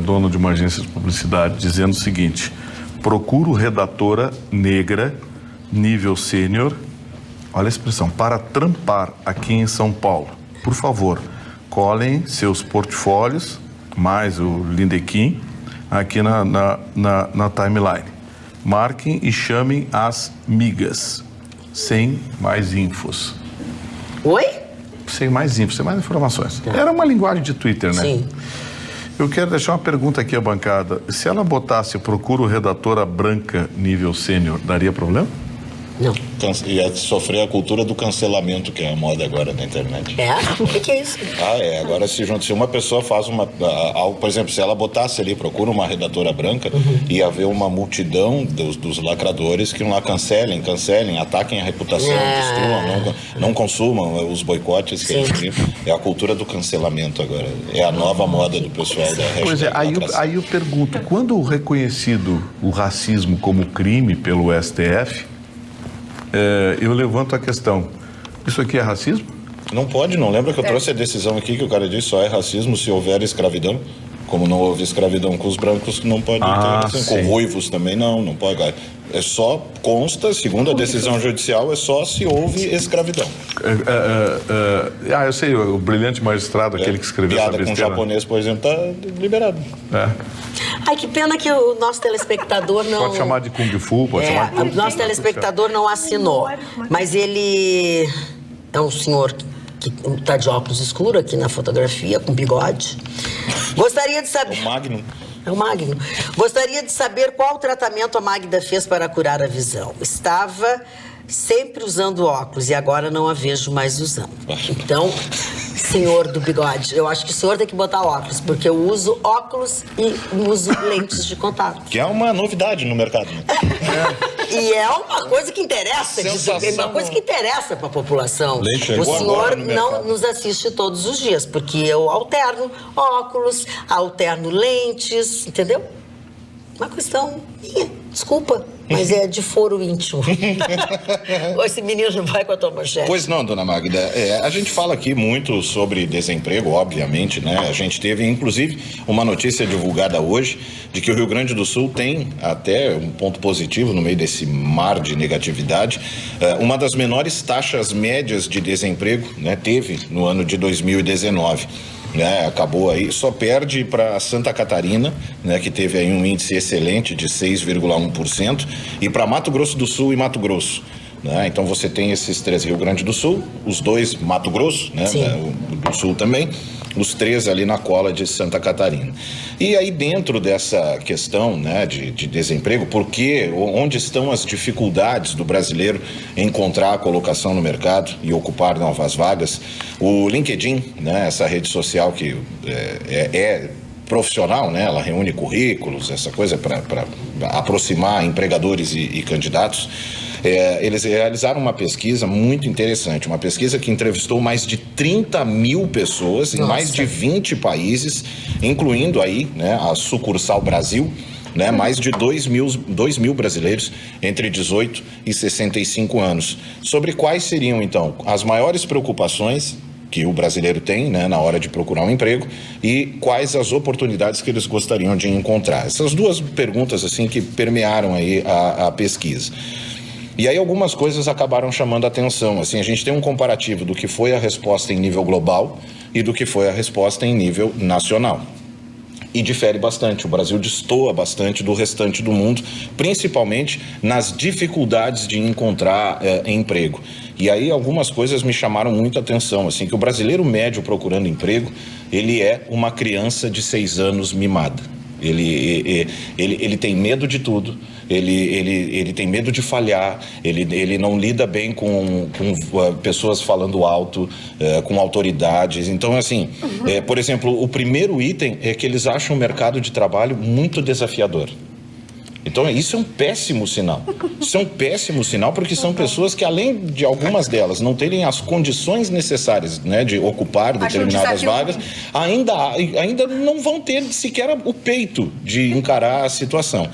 dona de uma agência de publicidade, dizendo o seguinte: procuro redatora negra, nível sênior, olha a expressão, para trampar aqui em São Paulo. Por favor, colhem seus portfólios, mais o Lindequim, aqui na timeline. Marquem e chamem as migas, sem mais infos. Oi? Sem mais infos, sem mais informações. Era uma linguagem de Twitter, né? Sim. Eu quero deixar uma pergunta aqui à bancada. Se ela botasse procuro redatora branca nível sênior, daria problema? Não. Ia sofrer a cultura do cancelamento, que é a moda agora na internet. O que é isso? Agora se uma pessoa faz algo, por exemplo, se ela botasse ali, procura uma redatora branca, ia haver uma multidão dos lacradores que lá cancelem, ataquem a reputação, destruam, não consumam os boicotes que eles têm. É a cultura do cancelamento agora. É a nova moda do pessoal da hashtag. Pois é, aí eu pergunto, quando reconhecido o racismo como crime pelo STF, eu levanto a questão, isso aqui é racismo? Não pode, não lembra que eu trouxe a decisão aqui que o cara disse só é racismo se houver escravidão? Como não houve escravidão com os brancos, não pode ter. Com ruivos também não pode. É só consta, segundo a decisão judicial, é só se houve escravidão. Eu sei, o brilhante magistrado, aquele que escreveu essa besteira. Piada com japonês, por exemplo, está liberado. Ai, que pena que o nosso telespectador não... Pode chamar de Kung Fu, pode chamar de Kung Fu. O nosso telespectador não assinou, mas ele é um senhor que está de óculos escuros aqui na fotografia, com bigode. Gostaria de saber... É o Magno. Gostaria de saber qual tratamento a Magda fez para curar a visão. Estava sempre usando óculos e agora não a vejo mais usando. Então, senhor do bigode, eu acho que o senhor tem que botar óculos, porque eu uso óculos e uso lentes de contato. Que é uma novidade no mercado, né? E é uma coisa que interessa, é uma coisa que interessa para a população. O senhor não nos assiste todos os dias, porque eu alterno óculos, alterno lentes, entendeu? Uma questão minha, desculpa, mas é de foro íntimo. Esse menino não vai com a tua manchete. Pois não, dona Magda. A gente fala aqui muito sobre desemprego, obviamente, né? A gente teve, inclusive, uma notícia divulgada hoje de que o Rio Grande do Sul tem até um ponto positivo no meio desse mar de negatividade. Uma das menores taxas médias de desemprego, né? Teve no ano de 2019. né? Acabou aí, só perde para Santa Catarina, né? Que teve aí um índice excelente de 6,1%, e para Mato Grosso do Sul e Mato Grosso. Né? Então você tem esses 3, Rio Grande do Sul, os 2 Mato Grosso, né? Do Sul também, os 3 ali na cola de Santa Catarina. E aí dentro dessa questão, né, de desemprego, onde estão as dificuldades do brasileiro em encontrar a colocação no mercado e ocupar novas vagas, o LinkedIn, né, essa rede social que é profissional, né? Ela reúne currículos, essa coisa para aproximar empregadores e candidatos. Eles realizaram uma pesquisa muito interessante, uma pesquisa que entrevistou mais de 30 mil pessoas em mais de 20 países, incluindo aí, né, a sucursal Brasil, né, mais de 2 mil brasileiros entre 18 e 65 anos. Sobre quais seriam, então, as maiores preocupações que o brasileiro tem, né, na hora de procurar um emprego, e quais as oportunidades que eles gostariam de encontrar. Essas 2 perguntas assim que permearam aí a pesquisa. E aí algumas coisas acabaram chamando a atenção. Assim, a gente tem um comparativo do que foi a resposta em nível global e do que foi a resposta em nível nacional. E difere bastante. O Brasil destoa bastante do restante do mundo, principalmente nas dificuldades de encontrar emprego. E aí algumas coisas me chamaram muita atenção, assim, que o brasileiro médio procurando emprego, ele é uma criança de 6 anos mimada. Ele tem medo de tudo, ele tem medo de falhar, ele não lida bem com pessoas falando alto, com autoridades. Então, assim, por exemplo, o primeiro item é que eles acham o mercado de trabalho muito desafiador. Então, isso é um péssimo sinal. Isso é um péssimo sinal porque são pessoas que, além de algumas delas não terem as condições necessárias, né, de ocupar determinadas vagas, ainda não vão ter sequer o peito de encarar a situação.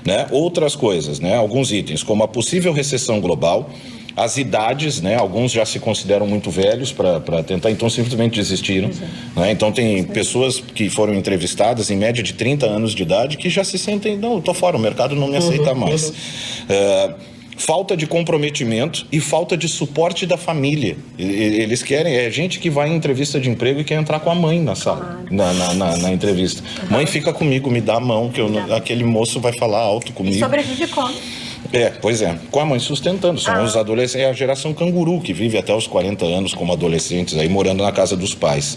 Né? Outras coisas, né? Alguns itens, como a possível recessão global, as idades, né? Alguns já se consideram muito velhos para tentar, então simplesmente desistiram. Né? Então tem pessoas que foram entrevistadas em média de 30 anos de idade que já se sentem, não, eu tô fora, o mercado não me aceita mais. Falta de comprometimento e falta de suporte da família. Eles querem, gente que vai em entrevista de emprego e quer entrar com a mãe na sala, na entrevista. Mãe, fica comigo, me dá a mão, que aquele moço vai falar alto comigo. E sobrevive como? Pois é, com a mãe sustentando. São os adolescentes, é a geração canguru que vive até os 40 anos como adolescentes aí morando na casa dos pais.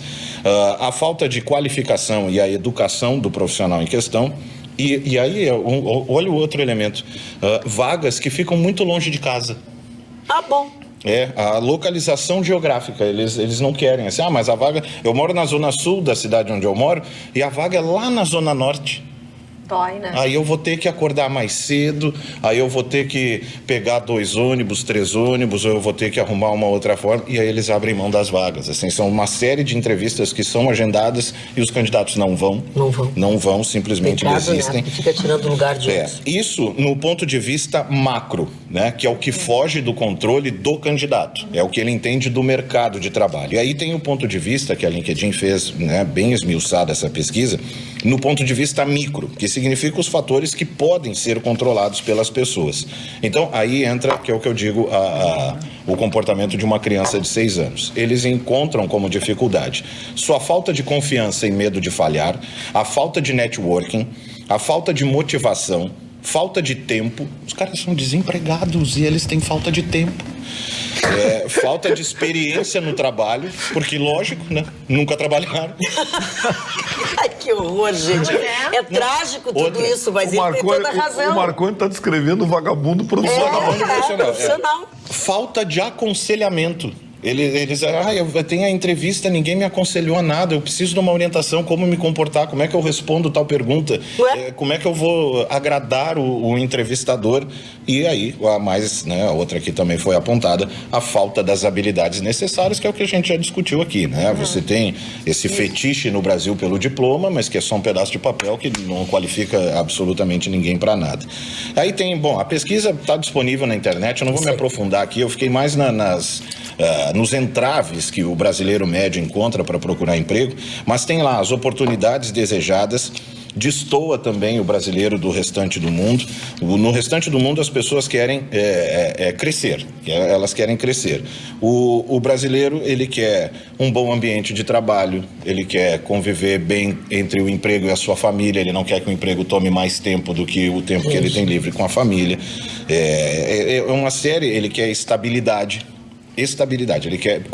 A falta de qualificação e a educação do profissional em questão. E aí, olha o outro elemento, vagas que ficam muito longe de casa. Bom. A localização geográfica, eles não querem, assim, mas a vaga, eu moro na zona sul da cidade onde eu moro e a vaga é lá na zona norte. Dói, né? Aí eu vou ter que acordar mais cedo, aí eu vou ter que pegar 2 ônibus, 3 ônibus, ou eu vou ter que arrumar uma outra forma, e aí eles abrem mão das vagas. Assim, são uma série de entrevistas que são agendadas e os candidatos não vão, simplesmente desistem. Né? Fica tirando o lugar de outros. Isso no ponto de vista macro, né? Que é o que foge do controle do candidato, é o que ele entende do mercado de trabalho. E aí tem o ponto de vista que a LinkedIn fez, né, bem esmiuçada essa pesquisa, no ponto de vista micro, que significa os fatores que podem ser controlados pelas pessoas. Então, aí entra, que é o que eu digo, o comportamento de uma criança de 6 anos. Eles encontram como dificuldade sua falta de confiança e medo de falhar, a falta de networking, a falta de motivação, falta de tempo. Os caras são desempregados e eles têm falta de tempo. Falta de experiência no trabalho, porque, lógico, né? Nunca trabalharam. Ai, que horror, gente. É trágico tudo isso, mas ele tem toda a razão. O Marconi está descrevendo o vagabundo profissional. Profissional. Falta de aconselhamento. Eles eu tenho a entrevista, ninguém me aconselhou a nada, eu preciso de uma orientação, como me comportar, como é que eu respondo tal pergunta, como é que eu vou agradar o entrevistador. E aí, a outra aqui também foi apontada, a falta das habilidades necessárias, que é o que a gente já discutiu aqui, né? Você tem esse fetiche no Brasil pelo diploma, mas que é só um pedaço de papel que não qualifica absolutamente ninguém para nada. Aí tem, a pesquisa está disponível na internet, eu não vou me aprofundar aqui, eu fiquei mais nos entraves que o brasileiro médio encontra para procurar emprego, mas tem lá as oportunidades desejadas, destoa também o brasileiro do restante do mundo. No restante do mundo as pessoas querem crescer, elas querem crescer. O brasileiro, ele quer um bom ambiente de trabalho, ele quer conviver bem entre o emprego e a sua família, ele não quer que o emprego tome mais tempo do que o tempo que ele tem livre com a família. Ele quer estabilidade. Ele quer,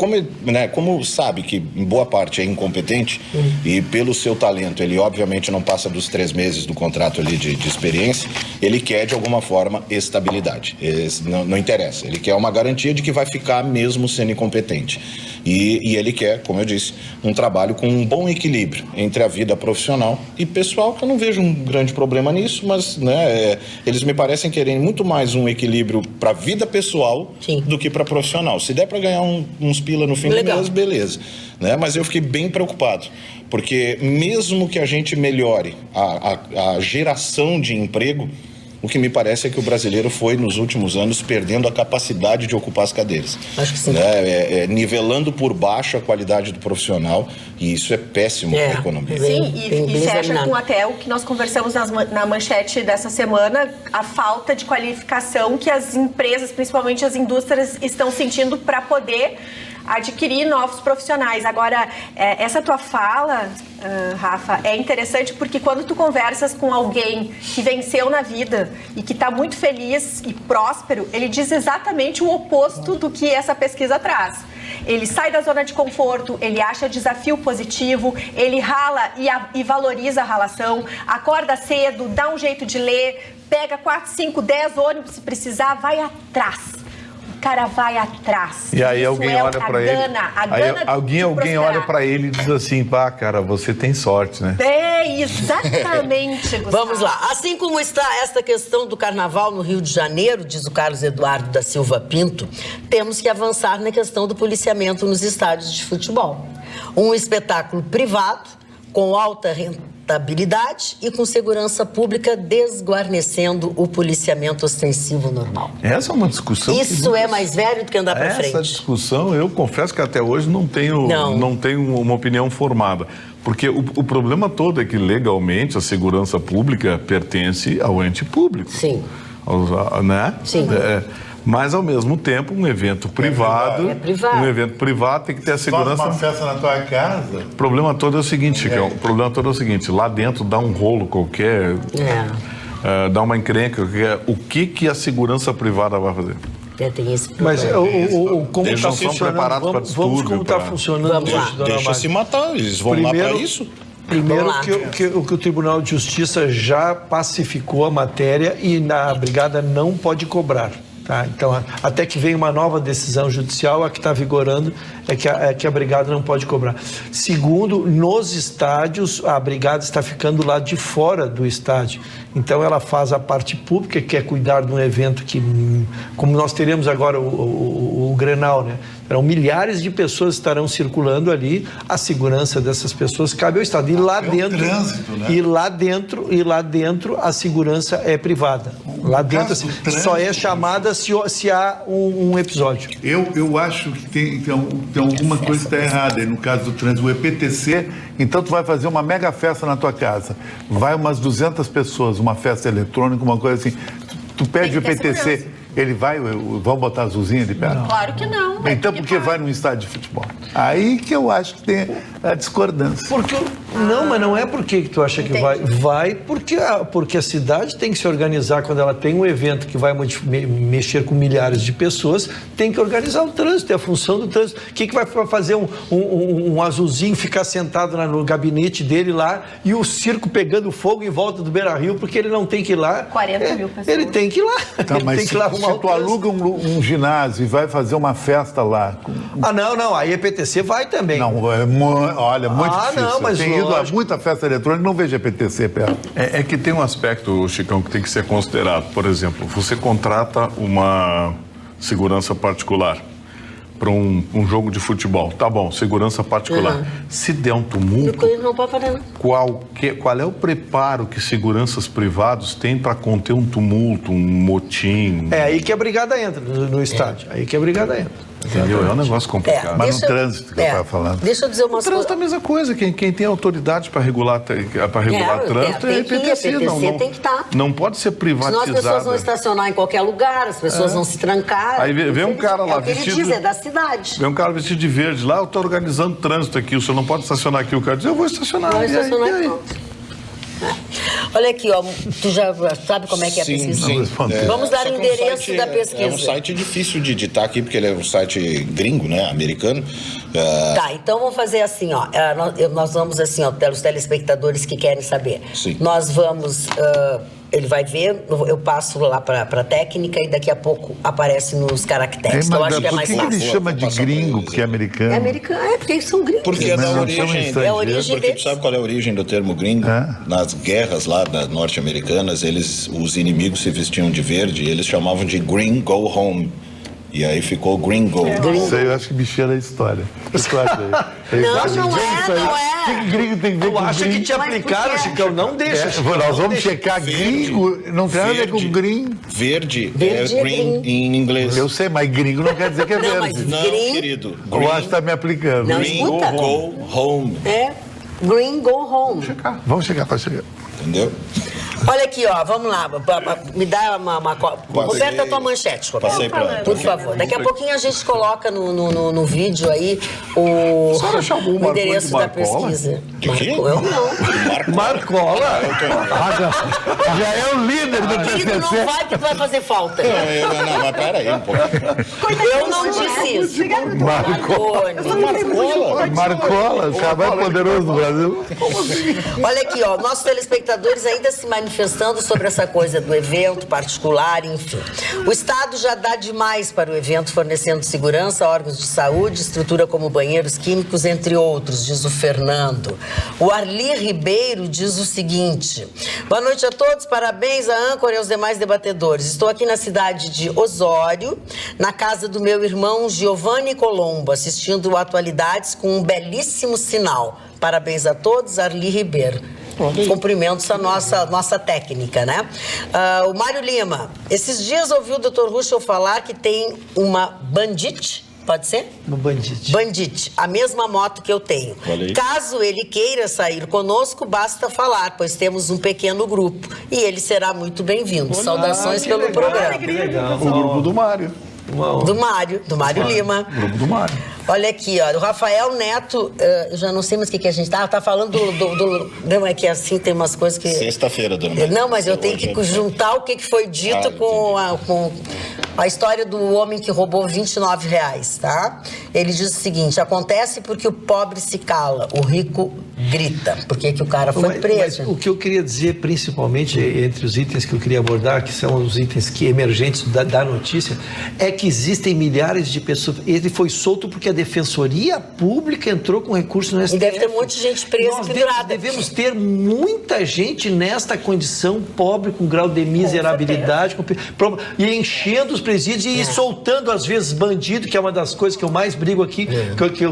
como sabe que em boa parte é incompetente e pelo seu talento ele obviamente não passa dos 3 meses do contrato ali de experiência, ele quer de alguma forma estabilidade, não interessa, ele quer uma garantia de que vai ficar mesmo sendo incompetente e ele quer, como eu disse, um trabalho com um bom equilíbrio entre a vida profissional e pessoal, que eu não vejo um grande problema nisso, mas eles me parecem querem muito mais um equilíbrio para a vida pessoal do que para profissional. Se der para ganhar uns pila no fim do mês, beleza. Mas eu fiquei bem preocupado, porque mesmo que a gente melhore a geração de emprego, o que me parece é que o brasileiro foi, nos últimos anos, perdendo a capacidade de ocupar as cadeiras. Acho que sim. Nivelando por baixo a qualidade do profissional, e isso é péssimo para a economia. Sim, e fecha com até o que nós conversamos na manchete dessa semana, a falta de qualificação que as empresas, principalmente as indústrias, estão sentindo para poder adquirir novos profissionais. Agora, essa tua fala, Rafa, é interessante porque quando tu conversas com alguém que venceu na vida e que está muito feliz e próspero, ele diz exatamente o oposto do que essa pesquisa traz. Ele sai da zona de conforto, ele acha desafio positivo, ele rala e valoriza a ralação, acorda cedo, dá um jeito de ler, pega 4, 5, 10 ônibus se precisar, vai atrás. O cara vai atrás. E aí alguém olha para ele. Alguém olha para ele e diz assim: pá, cara, você tem sorte, né? Exatamente, Gustavo. Vamos lá. Assim como está esta questão do carnaval no Rio de Janeiro, diz o Carlos Eduardo da Silva Pinto, temos que avançar na questão do policiamento nos estádios de futebol. Um espetáculo privado, com alta rentabilidade e com segurança pública desguarnecendo o policiamento ostensivo normal. Essa é uma discussão... Isso é mais velho do que andar para frente. Essa discussão, eu confesso que até hoje não tenho uma opinião formada. Porque o problema todo é que, legalmente, a segurança pública pertence ao ente público. Sim. Né? Sim. Mas, ao mesmo tempo, um evento privado... É privado. Um evento privado tem que ter a segurança... Faz uma festa na tua casa... O problema todo é o seguinte, lá dentro dá um rolo qualquer... dá uma encrenca, o que a segurança privada vai fazer? Tem esse mas como está funcionando, vamos como está funcionando hoje, dona Deixa se matar, eles vão lá para isso. Primeiro que o Tribunal de Justiça já pacificou a matéria e a Brigada não pode cobrar. Tá? Então, até que venha uma nova decisão judicial, a que está vigorando é que a Brigada não pode cobrar. Segundo, nos estádios, a Brigada está ficando lá de fora do estádio. Então, ela faz a parte pública, que é cuidar de um evento que, como nós teremos agora o Grenal, né? Então, milhares de pessoas estarão circulando ali, a segurança dessas pessoas cabe ao Estado. E lá dentro, trânsito, né? e lá dentro a segurança é privada. Lá dentro só é chamada se há um episódio. Eu acho que tem alguma coisa que está errada aí no caso do trânsito. O EPTC, então tu vai fazer uma mega festa na tua casa, vai umas 200 pessoas, uma festa eletrônica, uma coisa assim, tu pede o EPTC, ele vai, vão botar azulzinha de perto? Claro que não. Então por que vai num estádio de futebol? Aí que eu acho que tem a discordância. Mas não é porque tu acha que vai. Vai porque a cidade tem que se organizar quando ela tem um evento que vai mexer com milhares de pessoas, tem que organizar o trânsito, é a função do trânsito. O que vai fazer um azulzinho ficar sentado no gabinete dele lá e o circo pegando fogo em volta do Beira-Rio porque ele não tem que ir lá? 40 mil pessoas. Ele tem que ir lá. Tá, ele mas tem que ir lá arrumar se tu aluga um ginásio e vai fazer uma festa lá... Não, a EPTC vai também. Não, olha, muito difícil. Não, mas tem ido a muita festa eletrônica, não vejo EPTC perto. É que tem um aspecto, Chicão, que tem que ser considerado. Por exemplo, você contrata uma segurança particular para um jogo de futebol. Tá bom, segurança particular. Se der um tumulto, não pode fazer, não. qual é o preparo que seguranças privados têm para conter um tumulto, um motim? É aí que a Brigada entra no estádio. Aí que a Brigada entra. Entendeu? É um negócio complicado. Mas no trânsito que eu estava falando. Deixa eu dizer uma coisa. No trânsito é a mesma coisa. Quem tem autoridade para regular trânsito é a IPTC. Tem que estar. Não pode ser privatizada. Senão as pessoas vão estacionar em qualquer lugar, as pessoas vão se trancar. Aí vem um cara lá vestido... É o que ele diz, é da cidade. Vem um cara vestido de verde lá, eu estou organizando trânsito aqui, o senhor não pode estacionar aqui. O cara diz, eu vou estacionar. Vou estacionar e pronto. Olha aqui, ó, tu já sabe como é que é a pesquisa? Sim. Vamos dar o endereço da pesquisa. É um site difícil de editar aqui, porque ele é um site gringo, né, americano. Tá, então vamos fazer assim, ó, nós vamos assim, ó, pelos telespectadores que querem saber. Sim. Nós vamos... ele vai ver, eu passo lá para a técnica e daqui a pouco aparece nos caracteres. Então, acho que é mais fácil. Por que ele chama de gringo, porque é americano? É americano, porque eles são gringos. Porque é da origem. Porque deles. tu sabe qual é a origem do termo gringo? Nas guerras lá norte-americanas, os inimigos se vestiam de verde e eles chamavam de Green Go Home. E aí ficou Gringo. Isso aí eu acho que bicho era a história. Não é. O que gringo tem que ver com gringo? Eu acho que te aplicaram, Chicão. Não deixa, Chicão. Nós vamos checar gringo. Não tem nada a ver com gringo. Verde é green em inglês. Eu sei, mas gringo não quer dizer que é verde. Não, querido. Eu acho que está me aplicando. Green Go Home. É. Green Go Home. Vamos chegar, pode chegar. Entendeu? Olha aqui, ó, vamos lá. Me dá uma Roberta, a tua manchete, Roberta. Passei pra... Por favor. Daqui a pouquinho a gente coloca no vídeo aí o endereço da pesquisa. De quê? Eu não. Marcola? Já é o líder do Querido, não TCC. vai, porque tu vai fazer falta. Não, mas peraí um pouco. Eu não disse isso. Marcola, o cara mais poderoso do Brasil. Olha aqui, ó, nossos telespectadores ainda se manifestando sobre essa coisa do evento particular, enfim. O Estado já dá demais para o evento, fornecendo segurança, órgãos de saúde, estrutura como banheiros químicos, entre outros, diz o Fernando. O Arli Ribeiro diz o seguinte: boa noite a todos, parabéns à âncora e aos demais debatedores. Estou aqui na cidade de Osório, na casa do meu irmão Giovanni Colombo, assistindo Atualidades com um belíssimo sinal. Parabéns a todos, Arli Ribeiro. Cumprimentos a nossa técnica, né? O Mário Lima, esses dias ouvi o Dr. Ruschel falar que tem uma Bandit, pode ser? Uma Bandit. Bandit, a mesma moto que eu tenho. Caso ele queira sair conosco, basta falar, pois temos um pequeno grupo e ele será muito bem-vindo. Saudações pelo programa. O grupo do Mário. Do Mário Lima. O grupo do Mário. Olha aqui, ó, o Rafael Neto, eu já não sei mais o que a gente tá falando não, é que assim tem umas coisas que... Sexta-feira, dona. Não, mas eu tenho que juntar o que foi dito com a história do homem que roubou R$29, tá? Ele diz o seguinte: acontece porque o pobre se cala, o rico grita. Por que o cara foi preso? Mas o que eu queria dizer, principalmente, entre os itens que eu queria abordar, que são os itens emergentes da notícia, é que existem milhares de pessoas. Ele foi solto porque a Defensoria Pública entrou com recurso no STF. E deve ter um monte de gente presa. Nós devemos ter muita gente nesta condição, pobre, com grau de miserabilidade, e enchendo os presídios e soltando, às vezes, bandido, que é uma das coisas que eu mais brigo aqui,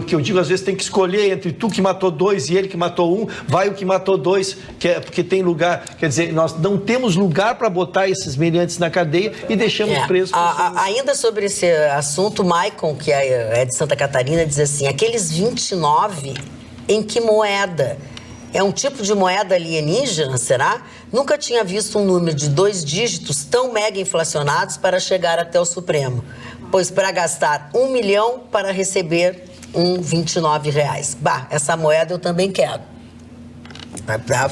que eu digo, às vezes, tem que escolher entre tu que matou 2 e ele que matou 1, vai o que matou 2, porque tem lugar. Quer dizer, nós não temos lugar para botar esses meliantes na cadeia e deixamos presos. Ainda sobre esse assunto, o Maicon, que é de Santa Catarina, diz assim: aqueles 29, em que moeda? É um tipo de moeda alienígena, será? Nunca tinha visto um número de 2 dígitos tão mega inflacionados para chegar até o Supremo. Pois para gastar 1 milhão para receber R$29. Bah, essa moeda eu também quero.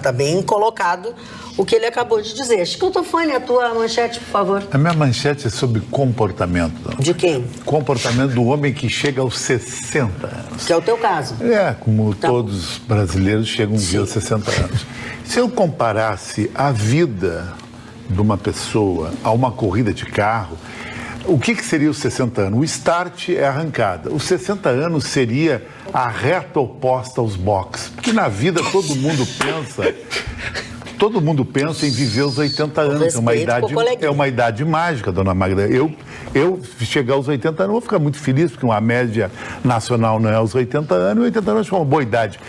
Tá bem colocado o que ele acabou de dizer. Chicotofone, a tua manchete, por favor. A minha manchete é sobre comportamento. De quem? Comportamento do homem que chega aos 60 anos. Que é o teu caso. Como todos os brasileiros chegam um dia aos 60 anos. Se eu comparasse a vida de uma pessoa a uma corrida de carro, o que seria os 60 anos? O start é a arrancada. Os 60 anos seria a reta oposta aos boxes. Porque na vida todo mundo pensa todo mundo pensa em viver os 80 anos. É uma idade mágica, dona Magda. Eu chegar aos 80 anos, vou ficar muito feliz, porque uma média nacional não é aos 80 anos, e 80 anos é uma boa idade.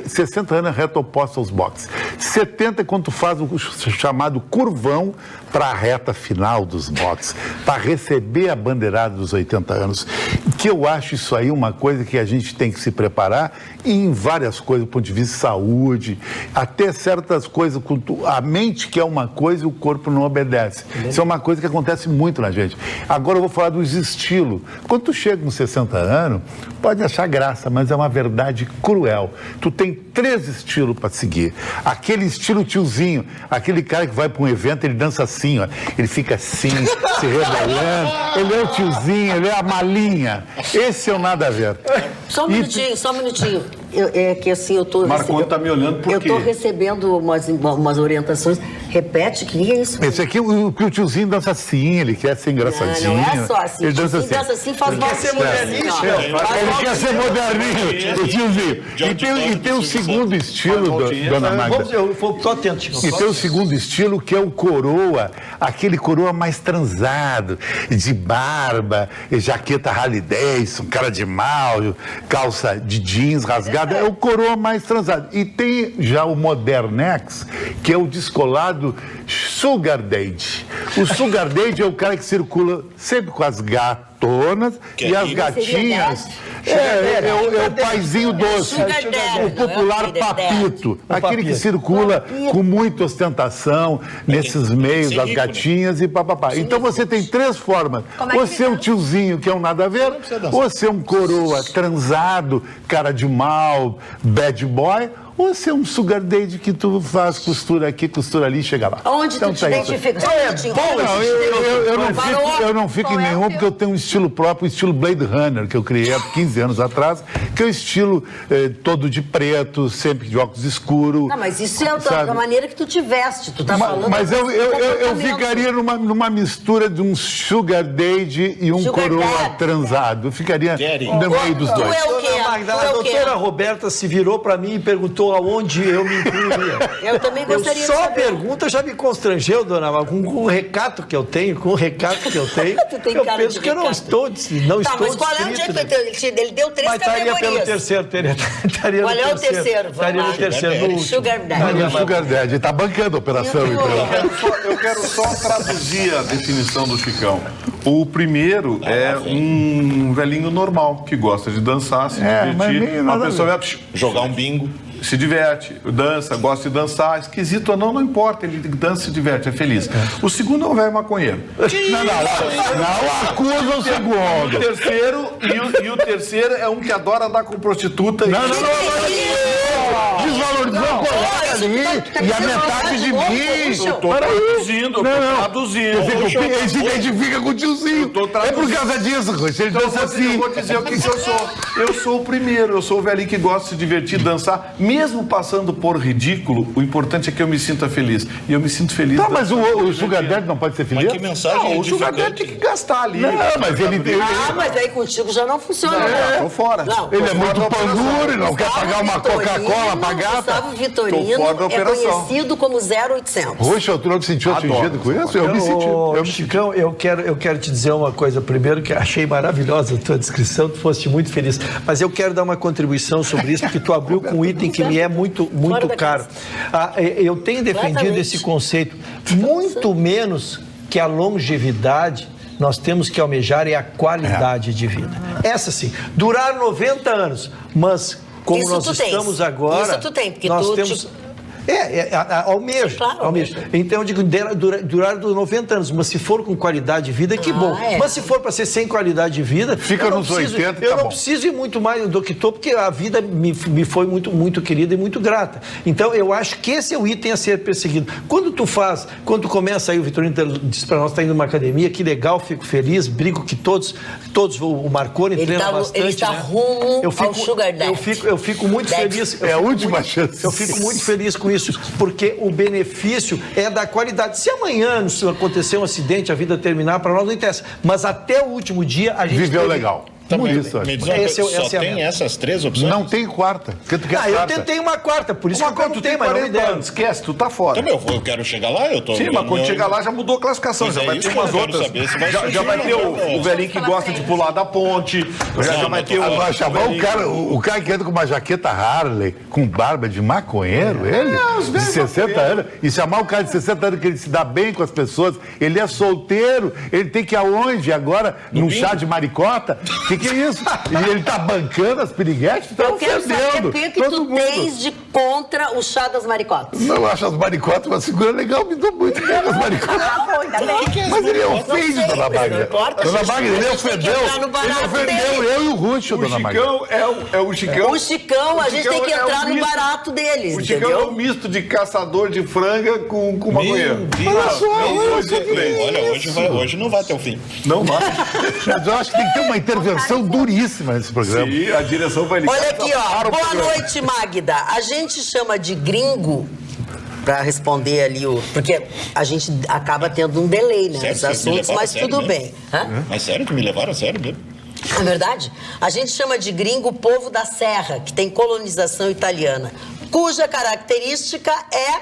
60 anos é reta oposta aos boxes. 70 é quando tu faz o chamado curvão para a reta final dos boxes, para receber a bandeirada dos 80 anos. Que eu acho isso aí uma coisa que a gente tem que se preparar em várias coisas, do ponto de vista de saúde, até certas coisas, a mente quer uma coisa e o corpo não obedece. Isso é uma coisa que acontece muito na gente. Agora eu vou falar dos estilos. Quando tu chega com 60 anos, pode achar graça, mas é uma verdade cruel. Tu tem 3 estilos para seguir. Aquele estilo tiozinho, aquele cara que vai para um evento, ele dança assim, ó. Ele fica assim, se rebolando. Ele é o tiozinho, ele é a malinha. Esse é o nada a ver. Só um minutinho. É que assim, eu tô... Marconi tá me olhando por quê? Eu tô recebendo umas orientações. Repete, o que é isso? Esse aqui, o tiozinho dança assim, ele quer ser engraçadinho. Não é só assim. Ele dança assim, faz ele quer ser modernista. Ele quer ser moderninho, o tiozinho. E tem o segundo estilo, dona Magda. Eu tô atento, Chico. E tem o segundo estilo, que é o coroa, aquele coroa mais transado, de barba, jaqueta Harley Davidson, cara de mal, calça de jeans rasgada. É o coroa mais transado. E tem já o Modernex, que é o descolado Sugar Daddy. O Sugar Daddy é o cara que circula sempre com as gatonas e as gatinhas. É o paizinho doce, o popular papito, aquele que circula com muita ostentação nesses meios das gatinhas e papapá. Então você tem 3 formas. Ou ser um tiozinho que é um nada a ver, ou ser um coroa transado, cara de mal, bad boy, ou ser um sugar daddy que tu faz costura aqui, costura ali e chega lá. Onde então, tu te identifica? Eu não fico em nenhum, porque eu tenho um estilo próprio, o estilo Blade Runner, que eu criei há 15 anos atrás, que é o estilo todo de preto, sempre de óculos escuros. Não, mas isso é da maneira que tu te veste, tu tá falando... Mas eu ficaria numa mistura de um sugar daddy e um coroa transado. Eu ficaria no meio dos dois. A doutora Roberta se virou para mim e perguntou aonde eu me incluiria. Eu também gostaria de saber. Só a saber. Pergunta já me constrangeu, dona Val, com o recato que eu tenho, eu penso que eu não estou descrito. Mas qual é o dia que ele deu 3 categorias? Estaria pelo terceiro. Qual é o terceiro? Estaria no terceiro, no último. Sugar Daddy. Está bancando a operação, então. Eu quero só traduzir a definição do Chicão. O primeiro é um velhinho normal, que gosta de dançar, se divertir. Uma pessoa vai jogar um bingo. Se diverte, dança, gosta de dançar. Esquisito ou não importa. Ele dança, se diverte, é feliz. O segundo é o velho maconheiro. Não acusa o segundo. E o terceiro é um que adora andar com prostituta. Não. Desvalorizou o colega ali. E a metade de mim. Eu tô traduzindo. Ele se identifica com o tiozinho. É por causa disso, Rocha. Ele dança assim. Eu vou dizer o que eu sou. Eu sou o primeiro. Eu sou o velhinho que gosta de se divertir, dançar. Mesmo passando por ridículo, o importante é que eu me sinta feliz. E eu me sinto feliz. Tá, mas o Sugar Daddy não pode ser feliz? Mas que mensagem o Sugar Daddy tem que gastar ali. Não, mas ele tem... mas aí contigo já não funciona. Tô fora. Ele é muito panduro, não quer pagar uma Coca-Cola pra gata. Gustavo Vitorino é conhecido como 0800. Roxa, tu não te sentiu atingido com isso? Eu me senti. Chicão, eu quero te dizer uma coisa. Primeiro, que achei maravilhosa a tua descrição, tu foste muito feliz. Mas eu quero dar uma contribuição sobre isso, porque tu abriu com um item que me é muito caro. Eu tenho defendido esse conceito, muito menos que a longevidade. Nós temos que almejar a qualidade de vida. Essa sim, durar 90 anos, mas como isso nós estamos agora... Isso tu tem, porque nós temos... Almejo. Claro, almejo. Então, eu digo, durar dos 90 anos, mas se for com qualidade de vida, que bom. Mas se for para ser sem qualidade de vida... Fica nos 80, eu não preciso ir muito mais do que estou, porque a vida me foi muito querida e muito grata. Então, eu acho que esse é o item a ser perseguido. Quando tu começa aí, o Vitorino diz para nós, está indo numa academia, que legal, fico feliz, brigo que todos o Marconi treina bastante. Ele está rumo ao Sugar Daddy. Eu fico muito feliz. É a última chance. Eu fico muito feliz com isso, porque o benefício é da qualidade. Se amanhã acontecer um acidente, a vida terminar, para nós não interessa. Mas até o último dia a gente viveu legal. Também. Me diz uma coisa, só tem essas 3 opções? Não tem quarta. Eu tentei uma quarta, por isso que eu perguntei, mas não me deram. Esquece, tu tá fora. Então, eu quero chegar lá, eu tô... Sim, mas quando chegar lá já mudou a classificação, já vai ter umas outras. Já vai ter o velhinho que gosta de pular da ponte, já vai ter o... Chamar o cara que anda com uma jaqueta Harley, com barba de maconheiro, ele, de 60 anos, e chamar o cara de 60 anos que ele se dá bem com as pessoas, ele é solteiro, ele tem que ir aonde agora? Num chá de maricota? Que é isso? E ele tá bancando as piriguetes? Eu quero saber o que tu tens de contra o chá das maricotas. Não, eu acho as maricotas uma figura legal, me dou muito bem as maricotas. Mas ele ofende, dona Magda. Dona Magda, ele ofendeu eu e o Ruxo, dona Magda. O Chicão. O Chicão, a gente tem que entrar no barato deles, o Chicão entendeu? é um misto de caçador de franga com maconheiro. Olha, hoje não vai ter o fim. Não vai. Mas eu acho que tem que ter uma intervenção duríssima nesse programa. Sim, a direção vai ligar. Olha aqui, ó. Boa noite, Magda. A gente chama de gringo para responder ali porque a gente acaba tendo um delay, né, nos assuntos, mas tudo bem. Mas sério, que me levaram a sério mesmo? É verdade? A gente chama de gringo o povo da serra, que tem colonização italiana, cuja característica é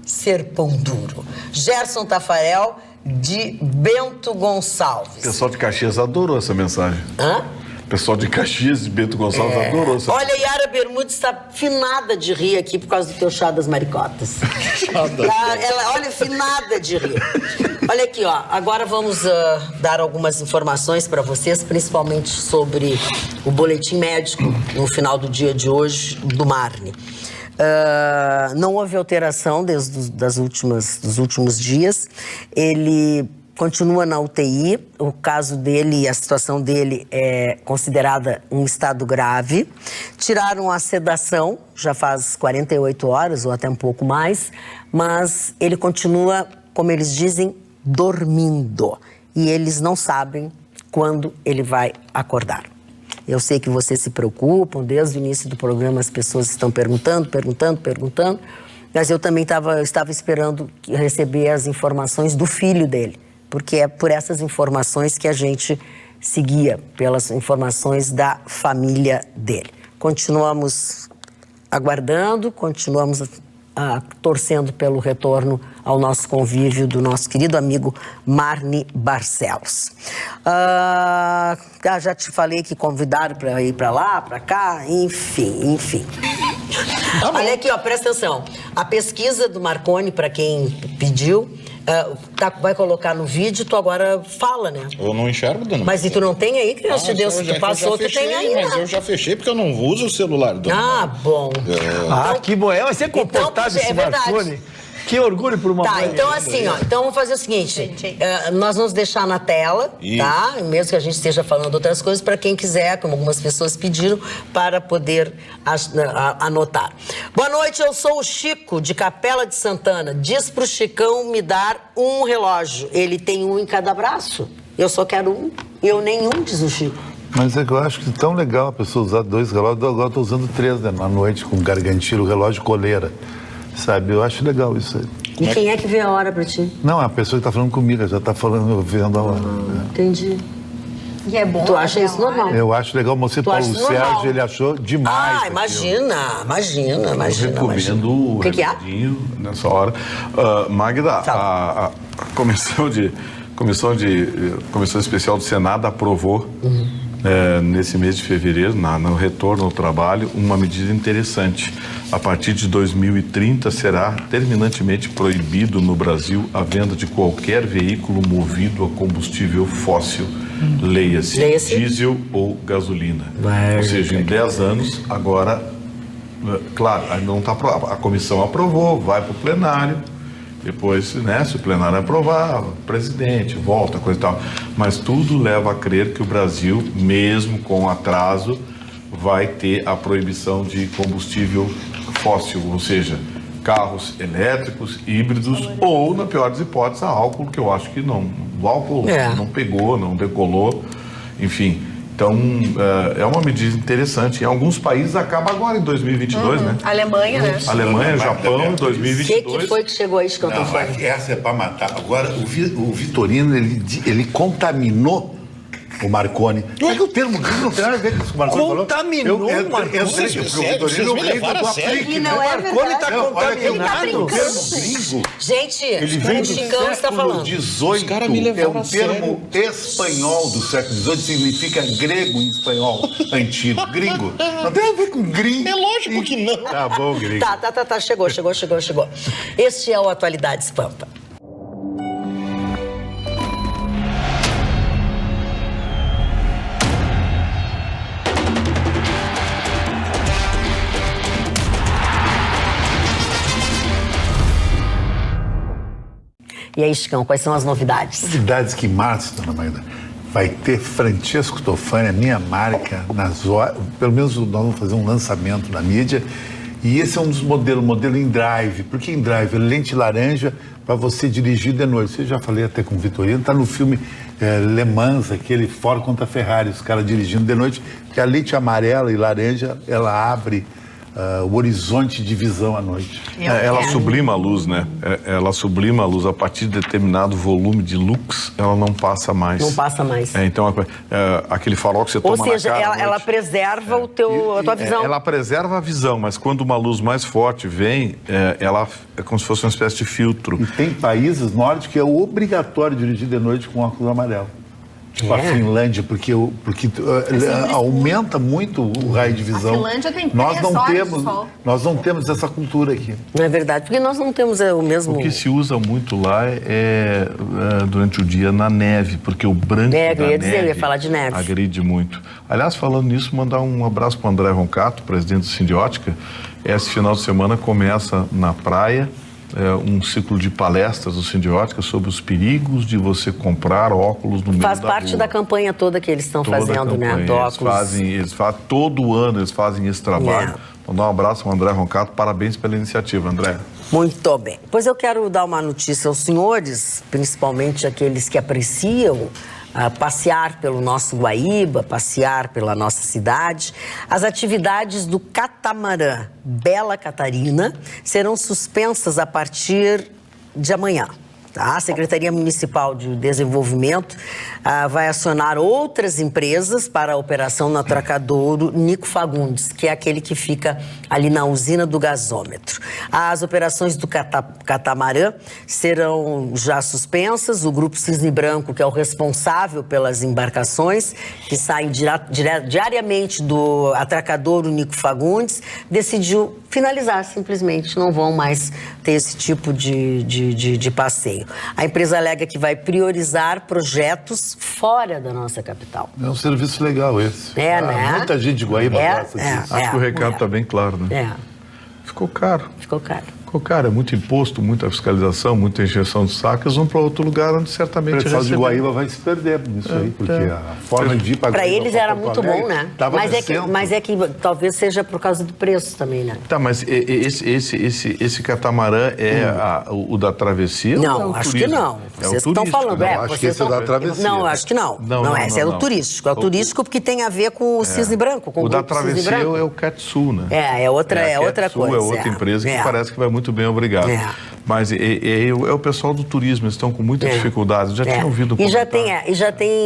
ser pão duro. Gerson Tafarel, de Bento Gonçalves. O pessoal de Caxias adorou essa mensagem. O pessoal de Caxias de Bento Gonçalves adorou essa mensagem. Olha, Yara Bermudes está finada de rir aqui por causa do teu chá das maricotas. Ela, olha, finada de rir. Olha aqui, ó. Agora vamos dar algumas informações para vocês, principalmente sobre o boletim médico no final do dia de hoje do Marne. Não houve alteração desde dos últimos dias. Ele continua na UTI. O caso dele, a situação dele é considerada um estado grave. Tiraram a sedação, já faz 48 horas ou até um pouco mais, mas ele continua, como eles dizem, dormindo. E eles não sabem quando ele vai acordar. Eu sei que vocês se preocupam, desde o início do programa as pessoas estão perguntando, mas eu também estava esperando receber as informações do filho dele, porque é por essas informações que a gente seguia, pelas informações da família dele. Continuamos aguardando, continuamos torcendo pelo retorno ao nosso convívio do nosso querido amigo Marne Barcelos. Já te falei que convidaram para ir para lá, para cá, enfim. Olha aqui, ó, presta atenção. A pesquisa do Marconi, para quem pediu, vai colocar no vídeo, tu agora fala, né? Eu não enxergo, dona. Mas e tu não tem aí, criança de Deus? Se tu passou, tu tem aí, mas eu já fechei porque eu não uso o celular, dona. Bom. Então, que bom. Vai ser comportado esse Marconi. Que orgulho por uma mãe. Tá, então assim, ó. Então vamos fazer o seguinte. Nós vamos deixar na tela, tá? Mesmo que a gente esteja falando outras coisas, para quem quiser, como algumas pessoas pediram, para poder anotar. Boa noite, eu sou o Chico, de Capela de Santana. Diz pro Chicão me dar um relógio. Ele tem um em cada braço. Eu só quero um. Eu nenhum, diz o Chico. Mas é que eu acho que é tão legal a pessoa usar 2 relógios. Agora eu tô usando 3, né? Na noite, com gargantilho, relógio coleira. Sabe, eu acho legal isso aí. E quem é que vê a hora pra ti? Não, a pessoa que tá falando comigo, já tá falando, vendo a hora. Entendi. E é bom. Tu acha isso normal? Eu acho legal. O Paulo Sérgio, ele achou demais. Imagina. Eu recomendo o remedinho nessa hora. Magda, a comissão especial do Senado aprovou nesse mês de fevereiro, no retorno ao trabalho, uma medida interessante. A partir de 2030 será terminantemente proibido no Brasil a venda de qualquer veículo movido a combustível fóssil, leia-se diesel ou gasolina. Ou seja, em 10 anos, agora, claro, não tá, a comissão aprovou, vai para o plenário, depois, né, se o plenário aprovar, presidente, volta, coisa e tal. Mas tudo leva a crer que o Brasil, mesmo com atraso, vai ter a proibição de combustível fóssil, ou seja, carros elétricos, híbridos ou, na pior das hipóteses, a álcool, que eu acho que não. O álcool não pegou, não decolou, enfim. Então, é uma medida interessante. Em alguns países acaba agora, em 2022, né? Alemanha, né? Alemanha, Japão, 2022. O que foi que chegou aí, que eu tô falando? Essa é para matar. Agora, o Vitorino, ele contaminou o Marconi. É que o termo gringo não tem nada a ver com isso que o Marconi falou. Contaminou o Marconi. Eu sei que o Vitorino veio do aplique. E não é Marconi está contaminado. O termo gringo, gente, ele vem do Chicão está século falando. XVIII. É um termo espanhol do século XVIII, significa grego em espanhol antigo. Gringo. Não tem a ver com gringo. É lógico que não. Tá bom, gringo. Tá. Chegou. Este é o Atualidades Pampa. E aí, Chicão, quais são as novidades? Novidades que março, dona Maida, vai ter Francesco Tofani, a minha marca, pelo menos nós vamos fazer um lançamento na mídia. E esse é um dos modelos, modelo em drive. Por que em drive? Lente laranja para você dirigir de noite. Eu já falei até com o Vitorino, está no filme Le Mans, aquele Ford contra Ferrari, os caras dirigindo de noite, que a lente amarela e laranja, ela abre o horizonte de visão à noite. Ela sublima a luz, né? Ela sublima a luz. A partir de determinado volume de lux, ela não passa mais. Não passa mais. Então, aquele farol que você toma na cara... Ou seja, ela preserva a tua visão. Ela preserva a visão, mas quando uma luz mais forte vem, ela é como se fosse uma espécie de filtro. E tem países nórdicos que é obrigatório dirigir de noite com óculos amarelo. Tipo a Finlândia, porque aumenta muito o raio de visão. A Finlândia tem nós não temos essa cultura aqui. Não é verdade, porque nós não temos o mesmo... O que se usa muito lá é durante o dia na neve, porque o branco da neve eu ia falar de neve. Agride muito. Aliás, falando nisso, mandar um abraço para o André Roncato, presidente do Sindiótica. Esse final de semana começa na praia um ciclo de palestras do Sindiótica sobre os perigos de você comprar óculos no meio da rua. Faz parte da campanha toda que eles estão fazendo, né? Do óculos. Eles fazem, todo ano eles fazem esse trabalho. Mandar um abraço ao André Roncato, parabéns pela iniciativa, André. Muito bem. Pois eu quero dar uma notícia aos senhores, principalmente aqueles que apreciam passear pelo nosso Guaíba, passear pela nossa cidade. As atividades do catamarã Bela Catarina serão suspensas a partir de amanhã. A Secretaria Municipal de Desenvolvimento vai acionar outras empresas para a operação no atracadouro Nico Fagundes, que é aquele que fica ali na usina do gasômetro. As operações do catamarã serão já suspensas. O Grupo Cisne Branco, que é o responsável pelas embarcações, que saem diariamente do atracadouro Nico Fagundes, decidiu finalizar simplesmente. Não vão mais ter esse tipo de passeio. A empresa alega que vai priorizar projetos fora da nossa capital. É um serviço legal esse. Né? Muita gente de Guaíba gosta disso. Acho que o recado está bem claro, né? Ficou caro. Ficou caro. É muito imposto, muita fiscalização, muita injeção de saco. Eles vão para outro lugar onde certamente... O pessoal de Guaíba vai se perder nisso aí, porque a forma de ir para Guaíba... Para eles era muito bom, né? Mas é que talvez seja por causa do preço também, né? Tá, mas esse catamarã é o da travessia? Não, acho que não. Vocês estão falando. Acho que esse é da travessia. Não, acho que não. Não, esse é o turístico. É o turístico porque tem a ver com o Cisne Branco. O da travessia é o Catsu, né? É outra coisa. É outra empresa que parece que vai muito bem, obrigado. Mas é o pessoal do turismo, eles estão com muita dificuldade. Já tinha ouvido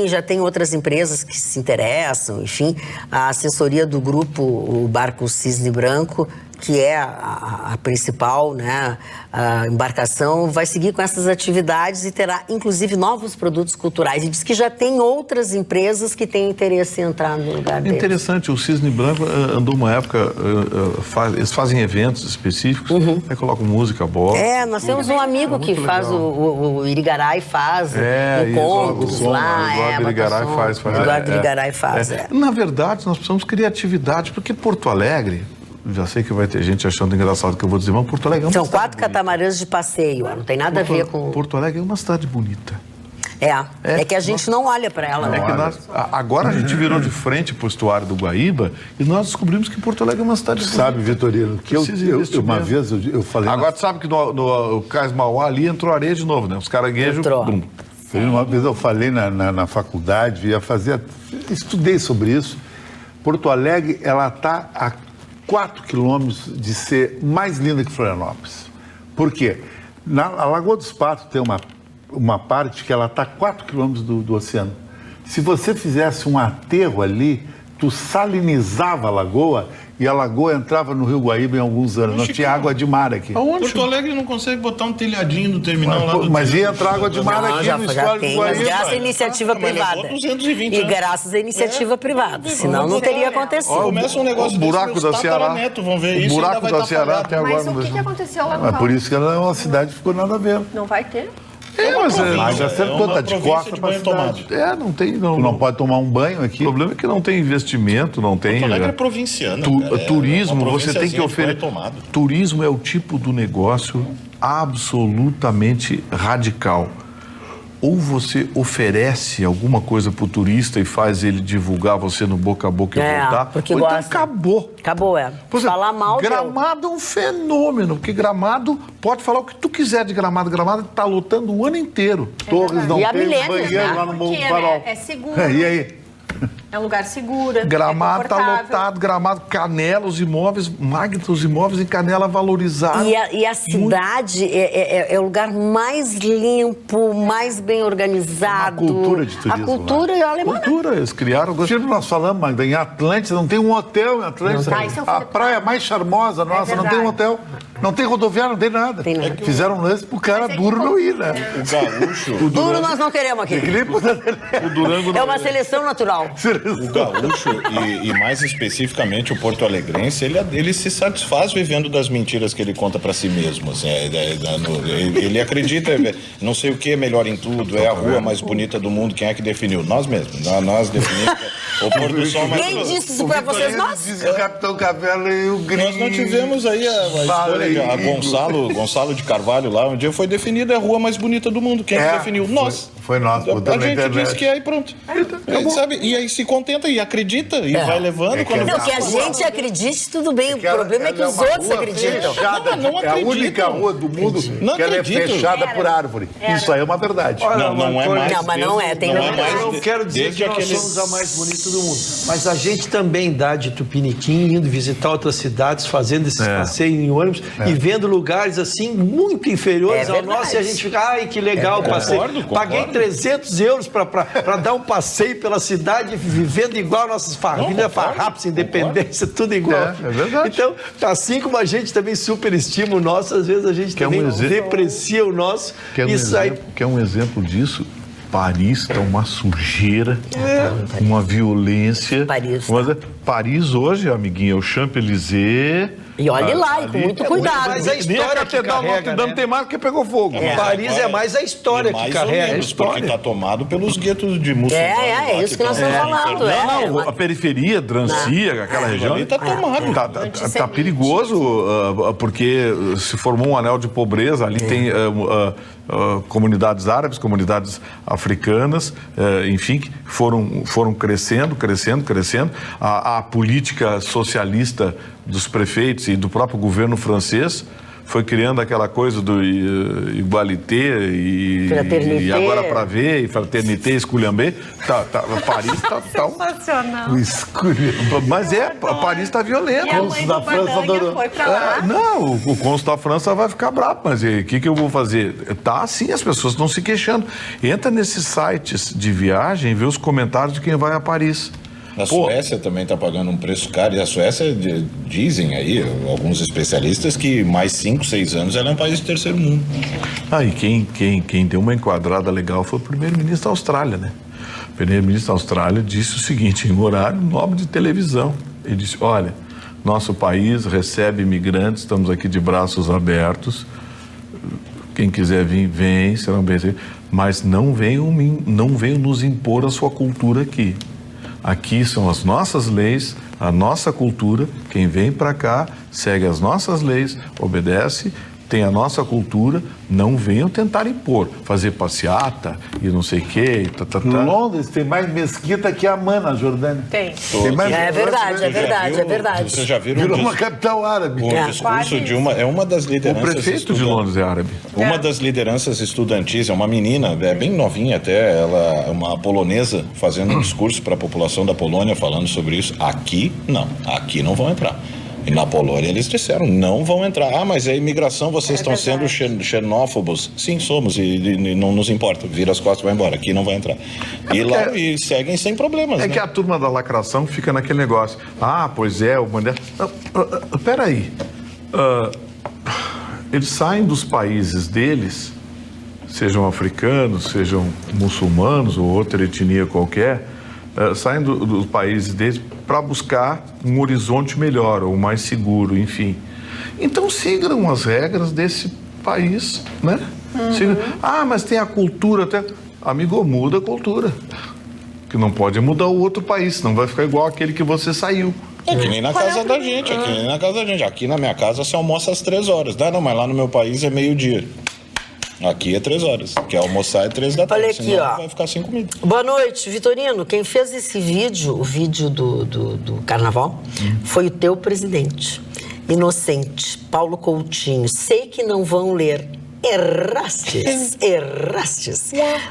já tem outras empresas que se interessam, enfim. A assessoria do grupo, o Barco Cisne Branco, que é a principal, né, a embarcação, vai seguir com essas atividades e terá, inclusive, novos produtos culturais. E diz que já tem outras empresas que têm interesse em entrar no lugar deles. Interessante, o Cisne Branco andou uma época, eles fazem eventos específicos, aí colocam música, bola. Nós temos um amigo que faz o Irigaray, faz encontros lá. Eduardo Irigaray faz. Eduardo Irigaray faz. Na verdade, nós precisamos criar atividade, porque Porto Alegre... Já sei que vai ter gente achando engraçado que eu vou dizer, mas Porto Alegre é uma São 4 catamarãs de passeio, não tem nada a ver com... Porto Alegre é uma cidade bonita. É que a gente não olha para ela. Agora a gente virou de frente para o estuário do Guaíba e nós descobrimos que Porto Alegre é uma cidade bonita. Sabe, Vitorino, que uma vez eu falei... Agora tu sabe que no Cais Mauá ali entrou areia de novo, né? Os caranguejos... Uma vez eu falei na faculdade, estudei sobre isso. Porto Alegre, ela está a 4 quilômetros de ser mais linda que Florianópolis. Por quê? A Lagoa dos Patos tem uma parte que ela está a 4 quilômetros do oceano. se você fizesse um aterro ali, tu salinizava a lagoa e a lagoa entrava no Rio Guaíba em alguns anos. Não tinha água de mar aqui. Porto Alegre não consegue botar um telhadinho no terminal lá do... Mas ia entrar água de mar aqui no histórico do Guaíba. Graças à iniciativa privada. E graças à iniciativa privada. Senão não teria acontecido. Começa um negócio o buraco da Ceará. Vão ver isso, o buraco da Ceará até agora. Mas o que aconteceu lá no É por isso que ela é uma cidade que ficou nada a ver. Não vai ter? Mas já sempre conta de costa de banho tomado. Não tem. Não pode tomar um banho aqui. O problema é que não tem investimento, não tem. Porto Alegre é provinciana. Turismo, você tem que oferecer. Turismo é o tipo do negócio absolutamente radical. Ou você oferece alguma coisa pro turista e faz ele divulgar você no boca a boca e voltar, porque ou gosta. então acabou. Acabou, falar mal. Gramado é um fenômeno, porque Gramado, pode falar o que tu quiser de Gramado. Gramado tá lotando o ano inteiro. Torres não tem banheiro lá no Morro do Farol. É seguro. E aí? É um lugar seguro. Gramado tá lotado, Gramado, Canela, os imóveis, os imóveis em Canela valorizados. E a cidade é o lugar mais limpo, mais bem organizado. A cultura de turismo. A cultura é alemã. Eles criaram... Tipo, nós falamos, Magda, em Atlântida, não tem um hotel em Atlântida. A praia mais charmosa nossa, não tem um hotel. Não tem rodoviária, não tem nada. Fizeram um lance pro cara duro não ir, né? O gaúcho... Duro nós não queremos aqui. O Durango é uma seleção natural. O gaúcho, e mais especificamente o porto-alegrense, ele se satisfaz vivendo das mentiras que ele conta para si mesmo. Assim, ele acredita, não sei o que é melhor em tudo, é a rua mais bonita do mundo. Quem é que definiu? Nós mesmos. Nós definimos o pôr do sol mais... Quem disse isso para vocês? Nós? Disse o Capitão Cavelo e o Gringo. Nós não tivemos aí a história a Gonçalo de Carvalho lá, um dia foi definida a rua mais bonita do mundo. Quem que definiu? Nós. Foi nós. A gente disse que aí pronto. Sabe? E aí se contenta e acredita e vai levando. Não, que a gente acredite, tudo bem. O problema é que os outros acreditam. É a única rua do mundo que ela é fechada por árvore. Isso aí é uma verdade. Não é mais. Não, mas não é. Tem Eu não quero dizer que nós somos a mais bonita do mundo. Mas a gente também dá de Tupiniquim, indo visitar outras cidades, fazendo esses passeios em ônibus e vendo lugares assim muito inferiores ao nosso. E a gente fica, ai, que legal o passeio. Paguei 300 euros para dar um passeio pela cidade, vivendo igual nossas famílias, Farrapos, Independência, tudo igual. É verdade. Então, assim como a gente também superestima o nosso, às vezes a gente também deprecia o nosso. Quer um exemplo disso? Paris está uma sujeira, uma violência. Paris hoje, amiguinho, é o Champs-Élysées. E olhe lá, e com muito cuidado. Mas a história que carrega, Notre-Dame tem mais porque pegou fogo. Paris é mais a história que carrega. Porque está tomado pelos guetos de muçulmanos. É isso que nós estamos falando. Não, a periferia, Drancy, aquela região ali está tomado. Tá perigoso, porque se formou um anel de pobreza, ali tem comunidades árabes, comunidades africanas, enfim, que foram crescendo. A política socialista dos prefeitos e do próprio governo francês foi criando aquela coisa do igualité e agora para ver, e fraternité, esculhambé. Paris tá sensacional. Mas Paris está violento. E a mãe da França foi pra lá. Não, o cônsul da França vai ficar bravo, mas o que eu vou fazer? Tá assim, as pessoas estão se queixando. Entra nesses sites de viagem e vê os comentários de quem vai a Paris. A Suécia também está pagando um preço caro, e a Suécia, dizem aí, alguns especialistas, que mais 5, 6 anos ela é um país de terceiro mundo. E quem deu uma enquadrada legal foi o primeiro-ministro da Austrália, né? O primeiro-ministro da Austrália disse o seguinte, em horário nobre de televisão, ele disse, olha, nosso país recebe imigrantes, estamos aqui de braços abertos, quem quiser vir, vem, serão bem-vindos, mas não venham nos impor a sua cultura aqui. Aqui são as nossas leis, a nossa cultura. Quem vem para cá segue as nossas leis, obedece, tem a nossa cultura. Não venham tentar impor, fazer passeata e não sei o quê. Londres tem mais mesquita que Amman, na Jordânia. Tem mais é verdade. Vocês já viram? Virou uma capital árabe. O discurso de uma das lideranças. O prefeito de Londres é árabe. Uma das lideranças estudantis, é uma menina, bem novinha até, ela é uma polonesa, fazendo um discurso para a população da Polônia falando sobre isso. Aqui não vão entrar. E na Polônia eles disseram, não vão entrar. Mas a imigração, vocês estão sendo xenófobos. Sim, somos, e não nos importa. Vira as costas e vai embora. Aqui não vai entrar. E seguem sem problemas, que a turma da lacração fica naquele negócio. Pois é, o Mandela... Peraí. Eles saem dos países deles, sejam africanos, sejam muçulmanos ou outra etnia qualquer, saem dos países deles para buscar um horizonte melhor ou mais seguro, enfim. Então sigam as regras desse país, né? Mas tem a cultura até... Amigo, muda a cultura. Que não pode mudar o outro país, senão vai ficar igual aquele que você saiu. É que nem na casa da gente, Aqui na minha casa você almoça às 3 horas. Não, mas lá no meu país é meio-dia. Aqui é 3 horas. Quer almoçar é 3 da tarde. Olha aqui, senão vai ficar sem comida. Boa noite, Vitorino. Quem fez esse vídeo, o vídeo do carnaval, foi o teu presidente. Inocente, Paulo Coutinho. Sei que não vão ler. Errastes.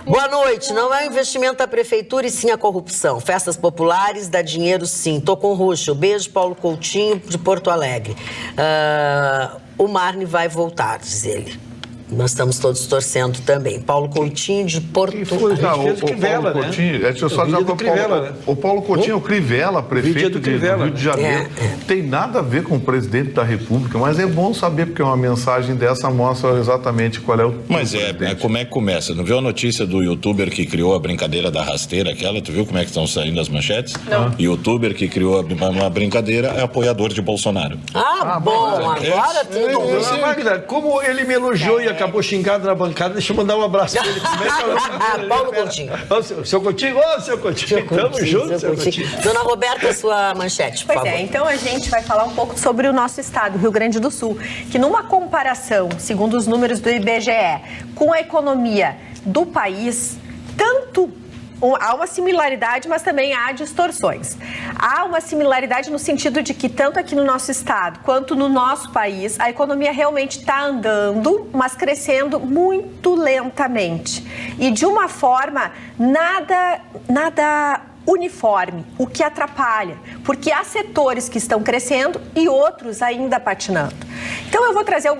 Boa noite, não é um investimento da prefeitura e sim a corrupção. Festas populares dá dinheiro sim. Tô com Ruxo. Beijo, Paulo Coutinho, de Porto Alegre. O Marne vai voltar, diz ele. Nós estamos todos torcendo também. Paulo Coutinho, de Porto Alegre. O Paulo Coutinho, deixa eu só dizer o Paulo Coutinho, o Crivella, prefeito do Rio de Janeiro, tem nada a ver com o presidente da República, mas é bom saber, porque uma mensagem dessa mostra exatamente qual é o... Mas como é que começa? Não viu a notícia do youtuber que criou a brincadeira da rasteira, aquela? Tu viu como é que estão saindo as manchetes? Não. Youtuber que criou uma brincadeira é apoiador de Bolsonaro. Bom, agora tudo... Magda, como ele me elogiou e acabou xingado na bancada, deixa eu mandar um abraço pra ele. Paulo Coutinho. Seu Coutinho, seu Coutinho. Tamo junto, seu Coutinho. Dona Roberta, sua manchete, por favor. Então a gente vai falar um pouco sobre o nosso estado, Rio Grande do Sul, que numa comparação, segundo os números do IBGE, com a economia do país, há uma similaridade, mas também há distorções. Há uma similaridade no sentido de que tanto aqui no nosso estado quanto no nosso país, a economia realmente está andando, mas crescendo muito lentamente. E de uma forma nada uniforme, o que atrapalha, porque há setores que estão crescendo e outros ainda patinando. Então eu vou trazer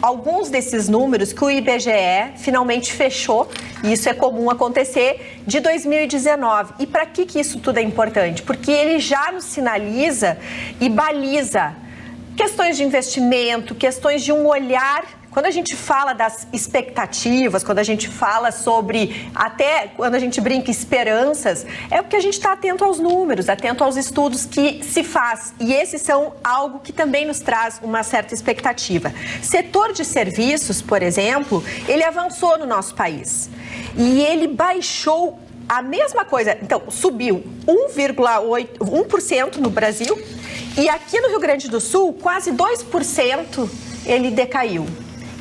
alguns desses números que o IBGE finalmente fechou, e isso é comum acontecer, de 2019. E para que isso tudo é importante? Porque ele já nos sinaliza e baliza questões de investimento, questões de um olhar. Quando a gente fala das expectativas, quando a gente fala sobre, até quando a gente brinca esperanças, é porque a gente está atento aos números, atento aos estudos que se faz. E esses são algo que também nos traz uma certa expectativa. Setor de serviços, por exemplo, ele avançou no nosso país. E ele baixou a mesma coisa. Então, subiu 1,1% no Brasil. E aqui no Rio Grande do Sul, quase 2% ele decaiu.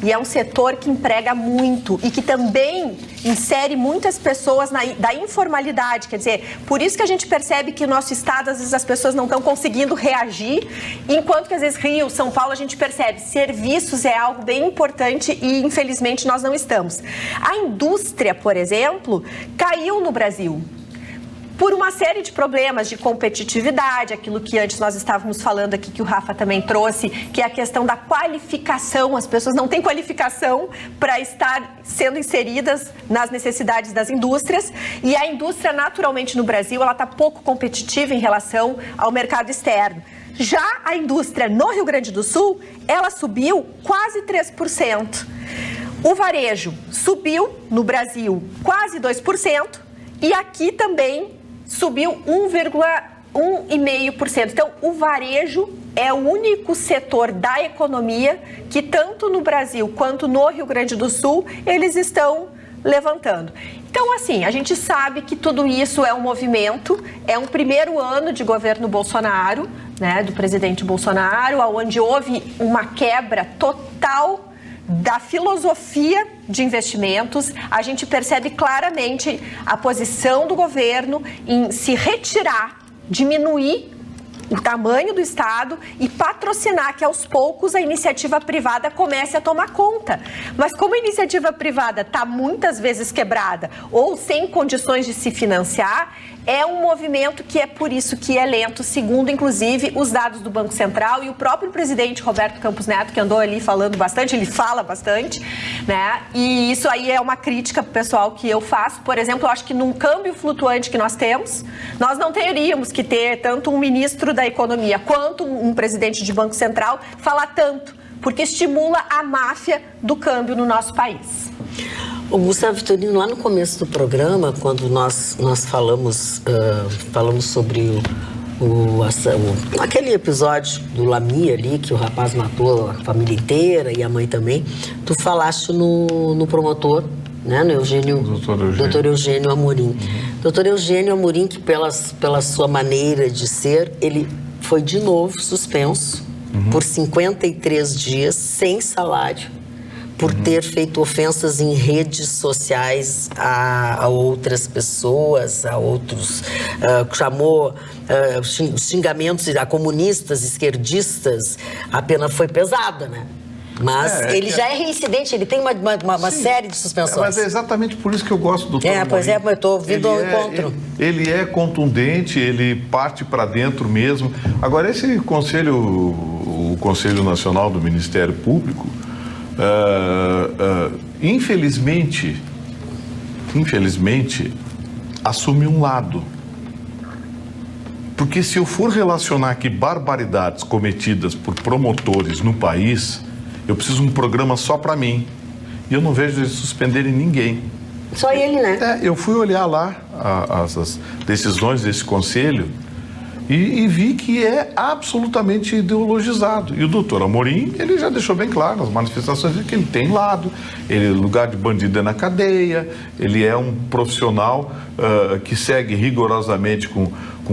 E é um setor que emprega muito e que também insere muitas pessoas da informalidade. Quer dizer, por isso que a gente percebe que no nosso estado, às vezes, as pessoas não estão conseguindo reagir, enquanto que, às vezes, Rio, São Paulo, a gente percebe serviços é algo bem importante e, infelizmente, nós não estamos. A indústria, por exemplo, caiu no Brasil por uma série de problemas de competitividade, aquilo que antes nós estávamos falando aqui, que o Rafa também trouxe, que é a questão da qualificação. As pessoas não têm qualificação para estar sendo inseridas nas necessidades das indústrias, e a indústria, naturalmente, no Brasil, ela está pouco competitiva em relação ao mercado externo. Já a indústria no Rio Grande do Sul, ela subiu quase 3%. O varejo subiu no Brasil quase 2%, e aqui também subiu 1,5%. Então, o varejo é o único setor da economia que, tanto no Brasil quanto no Rio Grande do Sul, eles estão levantando. Então, assim, a gente sabe que tudo isso é um movimento, é um primeiro ano de governo Bolsonaro, né, do presidente Bolsonaro, onde houve uma quebra total da filosofia de investimentos. A gente percebe claramente a posição do governo em se retirar, diminuir o tamanho do Estado e patrocinar que, aos poucos, a iniciativa privada comece a tomar conta. Mas como a iniciativa privada está muitas vezes quebrada ou sem condições de se financiar, é um movimento que é por isso que é lento, segundo, inclusive, os dados do Banco Central e o próprio presidente Roberto Campos Neto, que andou ali falando bastante, ele fala bastante, né? E isso aí é uma crítica pro pessoal que eu faço. Por exemplo, eu acho que num câmbio flutuante que nós temos, nós não teríamos que ter tanto um ministro da Economia quanto um presidente de Banco Central falar tanto, porque estimula a máfia do câmbio no nosso país. O Gustavo Vitorino, lá no começo do programa, quando nós falamos sobre aquele episódio do Lamy ali, que o rapaz matou a família inteira e a mãe também, tu falaste no promotor, né, no Dr. Eugênio Amorim. Dr. Eugênio Amorim, que pela sua maneira de ser, ele foi de novo suspenso por 53 dias sem salário, por ter feito ofensas em redes sociais a outras pessoas, a outros, chamou xingamentos a comunistas, esquerdistas. A pena foi pesada, né? Mas ele já é reincidente, ele tem uma série de suspensões. Mas é exatamente por isso que eu gosto do doutor Pois é, eu estou ouvindo ao encontro. Ele é contundente, ele parte para dentro mesmo. Agora, esse conselho, o Conselho Nacional do Ministério Público, infelizmente, assume um lado. Porque se eu for relacionar aqui barbaridades cometidas por promotores no país, eu preciso de um programa só para mim. E eu não vejo eles suspenderem ninguém. Só ele, né? Eu fui olhar lá as decisões desse conselho e vi que é absolutamente ideologizado. E o doutor Amorim, ele já deixou bem claro nas manifestações que ele tem lado, lugar de bandido é na cadeia, ele é um profissional que segue rigorosamente com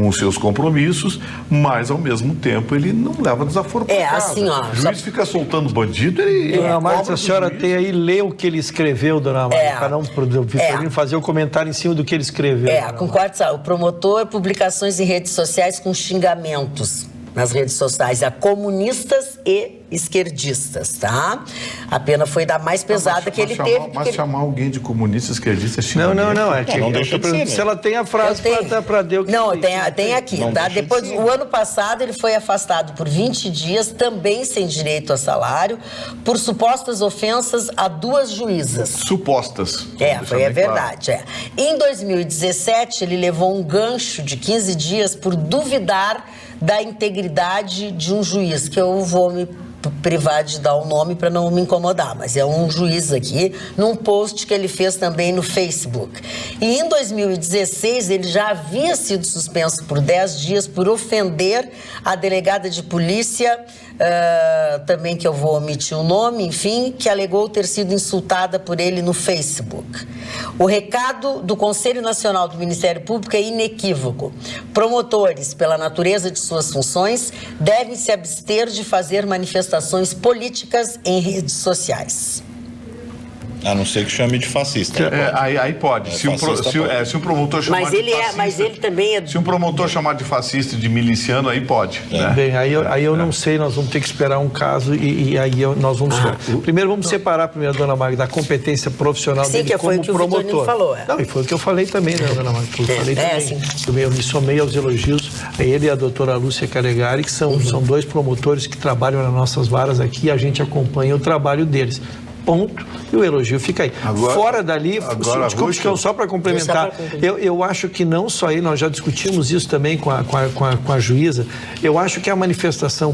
os seus compromissos, mas ao mesmo tempo ele não leva desaforo para casa. Assim, ó. O juiz fica soltando bandido, Dona Marta, a senhora tem aí, lê o que ele escreveu, dona Marta, para não o Vitorino fazer o comentário em cima do que ele escreveu. Concordo, o promotor, publicações em redes sociais com xingamentos nas redes sociais a comunistas e esquerdistas, tá? A pena foi da mais pesada que ele teve. Mas chamar alguém de comunista, esquerdista, xingamento... Não, é que não deixa de ser, se ela tem a frase para Deus... Não, tem aqui, tá? Depois, o ano passado, ele foi afastado por 20 dias, também sem direito a salário, por supostas ofensas a 2 juízas. Supostas. É verdade, Em 2017, ele levou um gancho de 15 dias por duvidar da integridade de um juiz, que eu vou me privar de dar o nome para não me incomodar, mas é um juiz aqui, num post que ele fez também no Facebook. E em 2016, ele já havia sido suspenso por 10 dias por ofender a delegada de polícia, também que eu vou omitir o nome, enfim, que alegou ter sido insultada por ele no Facebook. O recado do Conselho Nacional do Ministério Público é inequívoco. Promotores, pela natureza de suas funções, devem se abster de fazer manifestações políticas em redes sociais. A não ser que chame de fascista. Aí pode. Se um promotor chamar de fascista... Mas ele também é... Se um promotor chamar de fascista e de miliciano, aí pode. Né? Bem, aí eu não sei, nós vamos ter que esperar um caso e aí nós vamos... Primeiro vamos separar, dona Magda, da competência profissional dele como promotor. Sim, que foi o que o Vitorino falou. Não, e foi o que eu falei também, né, dona Magda? Eu me somei aos elogios a ele e a doutora Lúcia Calegari, que são 2 promotores que trabalham nas nossas varas aqui e a gente acompanha o trabalho deles. Ponto, e o elogio fica aí. Fora dali, desculpe, só para complementar, eu acho que não só aí, nós já discutimos isso também com a juíza, eu acho que a manifestação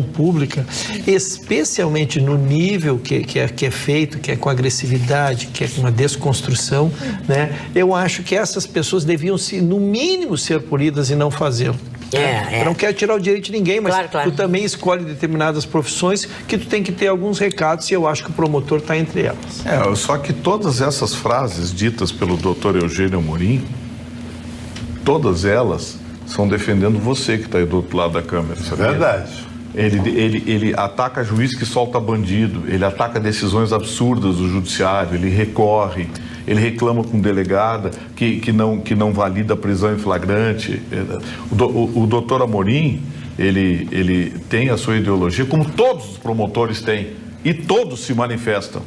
pública, especialmente no nível que é feito, que é com agressividade, que é com uma desconstrução, né? Eu acho que essas pessoas deviam, no mínimo, ser punidas e não fazê-lo. Eu não quero tirar o direito de ninguém, mas tu também escolhe determinadas profissões que tu tem que ter alguns recados e eu acho que o promotor está entre elas. Só que todas essas frases ditas pelo doutor Eugênio Amorim, todas elas são defendendo você que está aí do outro lado da câmera. Sabe? Verdade. Ele ataca juiz que solta bandido, ele ataca decisões absurdas do judiciário, ele recorre, ele reclama com delegada que não valida a prisão em flagrante. O doutor Amorim, ele tem a sua ideologia, como todos os promotores têm, e todos se manifestam.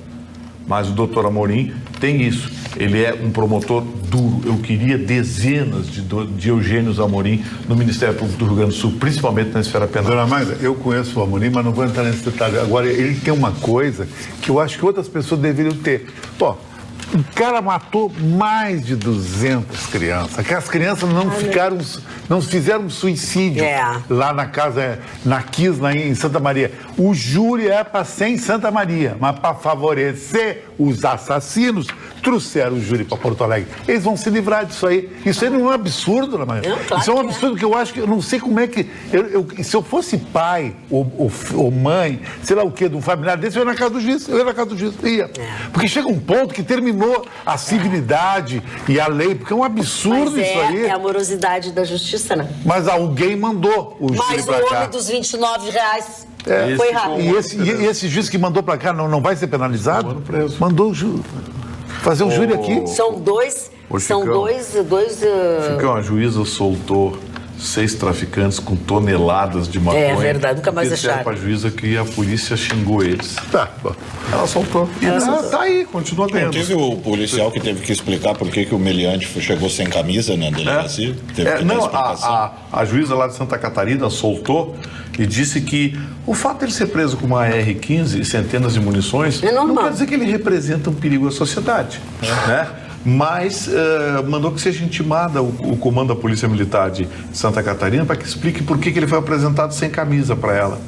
Mas o doutor Amorim tem isso, ele é um promotor duro. Eu queria dezenas de Eugênios Amorim no Ministério Público do Rio Grande do Sul, principalmente na esfera penal. Dona Magda, eu conheço o Amorim, mas não vou entrar nesse detalhe. Agora, ele tem uma coisa que eu acho que outras pessoas deveriam ter. Pô, o cara matou mais de 200 crianças. Aquelas crianças não fizeram suicídio lá na casa, na Kiss, em Santa Maria. O júri é para ser em Santa Maria, mas para favorecer os assassinos, trouxeram o júri para Porto Alegre. Eles vão se livrar disso aí. Isso aí não é um absurdo, Ana Maria. Claro isso é um absurdo que eu acho que eu não sei como é que. Se eu fosse pai ou mãe, sei lá o quê, de um familiar desse, eu ia na casa do juiz. Ia. Porque chega um ponto que terminou a civilidade e a lei, porque é um absurdo isso aí. É a morosidade da justiça, né? Mas alguém mandou o júri pra cá. Mas o homem dos R$29 foi rápido. E esse juiz que mandou pra cá não vai ser penalizado? Mandou fazer o júri aqui. São dois. Chicão, a juíza soltou 6 traficantes com toneladas de maconha. É verdade, nunca mais acharam. Disseram pra juíza que a polícia xingou eles. Tá, ela soltou. Tá aí, continua ganhando. Não teve o policial que teve que explicar por que o meliante chegou sem camisa na delegacia? A juíza lá de Santa Catarina soltou e disse que o fato de ele ser preso com uma AR-15 e centenas de munições não quer dizer que ele representa um perigo à sociedade, né? Mas mandou que seja intimada o comando da Polícia Militar de Santa Catarina para que explique por que ele foi apresentado sem camisa para ela.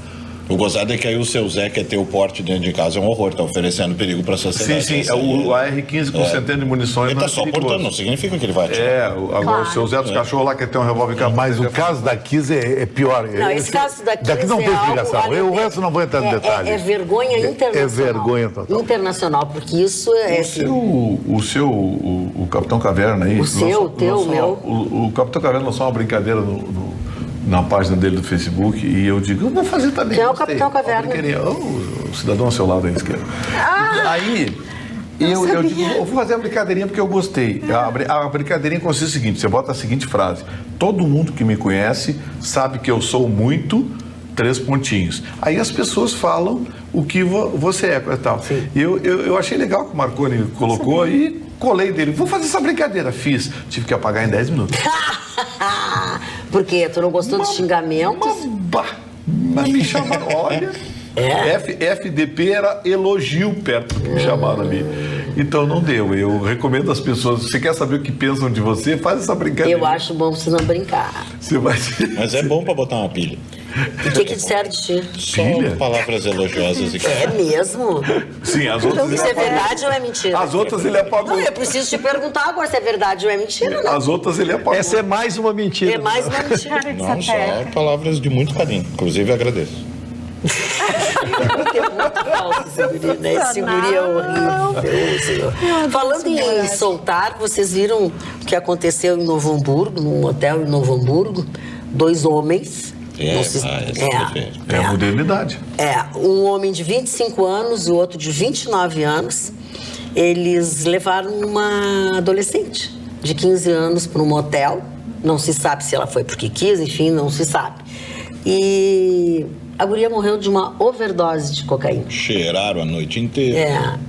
O gozado é que aí o seu Zé quer ter o porte dentro de casa, é um horror, tá oferecendo perigo para a sociedade. Sim, o AR-15 com centenas de munições. Ele tá só portando, não significa que ele vai atirar. Agora o seu Zé dos cachorros lá quer ter um revólver. Mas o caso da Kiss é pior. Não, esse caso da Kiss daqui não tem explicação. O resto não vou entrar no detalhe. É vergonha internacional. É vergonha total. Internacional, porque isso é... O Capitão Caverna aí... O Capitão Caverna lançou uma brincadeira na página dele do Facebook e eu digo, eu vou fazer também. Quem é o Capitão Caverna? O cidadão ao seu lado à esquerda. Aí, eu digo, eu vou fazer a brincadeirinha porque eu gostei. A brincadeirinha consiste no seguinte, você bota a seguinte frase, todo mundo que me conhece sabe que eu sou muito... 3 pontinhos. Aí as pessoas falam o que você é e tal. E eu achei legal que o Marconi colocou e colei dele. Vou fazer essa brincadeira. Fiz. Tive que apagar em 10 minutos. Por quê? Tu não gostou dos xingamentos? Mas me chamaram, olha... FDP era elogio perto do que me chamaram ali. Então não deu. Eu recomendo às pessoas, se você quer saber o que pensam de você, faz essa brincadeira. Eu acho bom você não brincar. Mas é bom para botar uma pilha. O que disseram de ti? Só palavras elogiosas. É mesmo? Sim, as outras... Isso é verdade ou é mentira? As outras ele apagou. Não, eu preciso te perguntar agora se é verdade ou é mentira, né? As outras ele apagou. Essa é mais uma mentira. É mais uma mentira. Não, só palavras de muito carinho. Inclusive, eu agradeço. É muito falso esse guri, né? Esse guri é horrível. Falando em soltar, vocês viram o que aconteceu em Novo Hamburgo, num hotel em Novo Hamburgo? 2 homens. É a modernidade. Um homem de 25 anos e o outro de 29 anos. Eles levaram uma adolescente de 15 anos para um motel. Não se sabe se ela foi porque quis, enfim, não se sabe. E a guria morreu de uma overdose de cocaína. Cheiraram a noite inteira.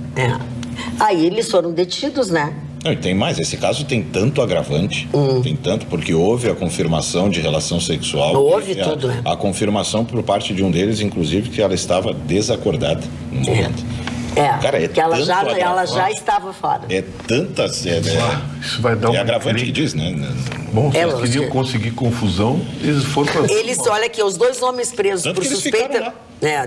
Aí eles foram detidos, né? Não, e tem mais, esse caso tem tanto agravante, tem tanto, porque houve a confirmação de relação sexual. Houve tudo, né? A confirmação por parte de um deles, inclusive, que ela estava desacordada no momento. Cara, que ela já estava fora. Isso vai dar agravante que diz, né? Bom, se eles queriam conseguir confusão, eles foram para... Olha aqui, os 2 homens presos por suspeita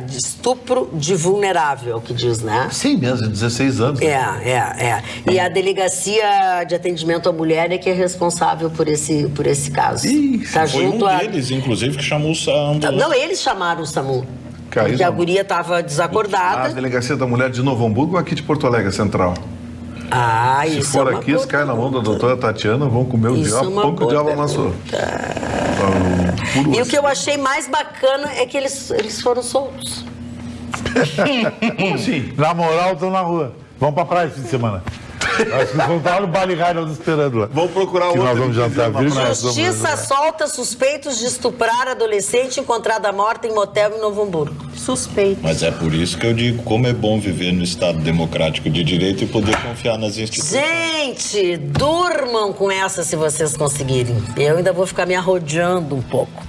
de estupro de vulnerável, que diz, né? Sim, mesmo, 16 anos. E a Delegacia de Atendimento à Mulher é que é responsável por esse caso. Tá foi junto deles, inclusive, que chamou o SAMU. Não, eles chamaram o SAMU. Porque a guria estava desacordada. A Delegacia da Mulher de Novo Hamburgo ou aqui de Porto Alegre Central? Se for aqui, eles caem na mão da doutora Tatiana, vão comer o diabo, pão que o diabo amassou. E o que eu achei mais bacana é que eles foram soltos. Como assim? Na moral, estão na rua. Vamos pra praia esse fim de semana. Acho que vão estar no Bali High nos esperando lá. Vamos procurar outro. Nós vamos jantar. Justiça solta suspeitos de estuprar adolescente encontrada morta em motel em Novo Hamburgo. Suspeito. Mas é por isso que eu digo como é bom viver no Estado democrático de direito e poder confiar nas instituições. Gente, durmam com essa se vocês conseguirem. Eu ainda vou ficar me arrodeando um pouco.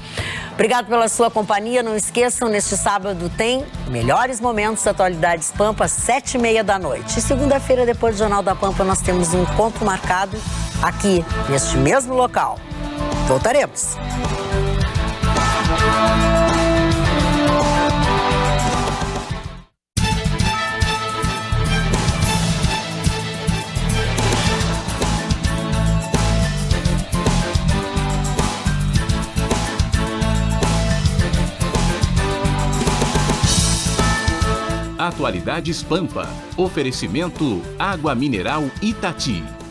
Obrigado pela sua companhia. Não esqueçam, neste sábado tem Melhores Momentos da Atualidades Pampa, 7h30 da noite. E segunda-feira, depois do Jornal da Pampa, nós temos um encontro marcado aqui, neste mesmo local. Voltaremos. Atualidades Pampa. Oferecimento Água Mineral Itati.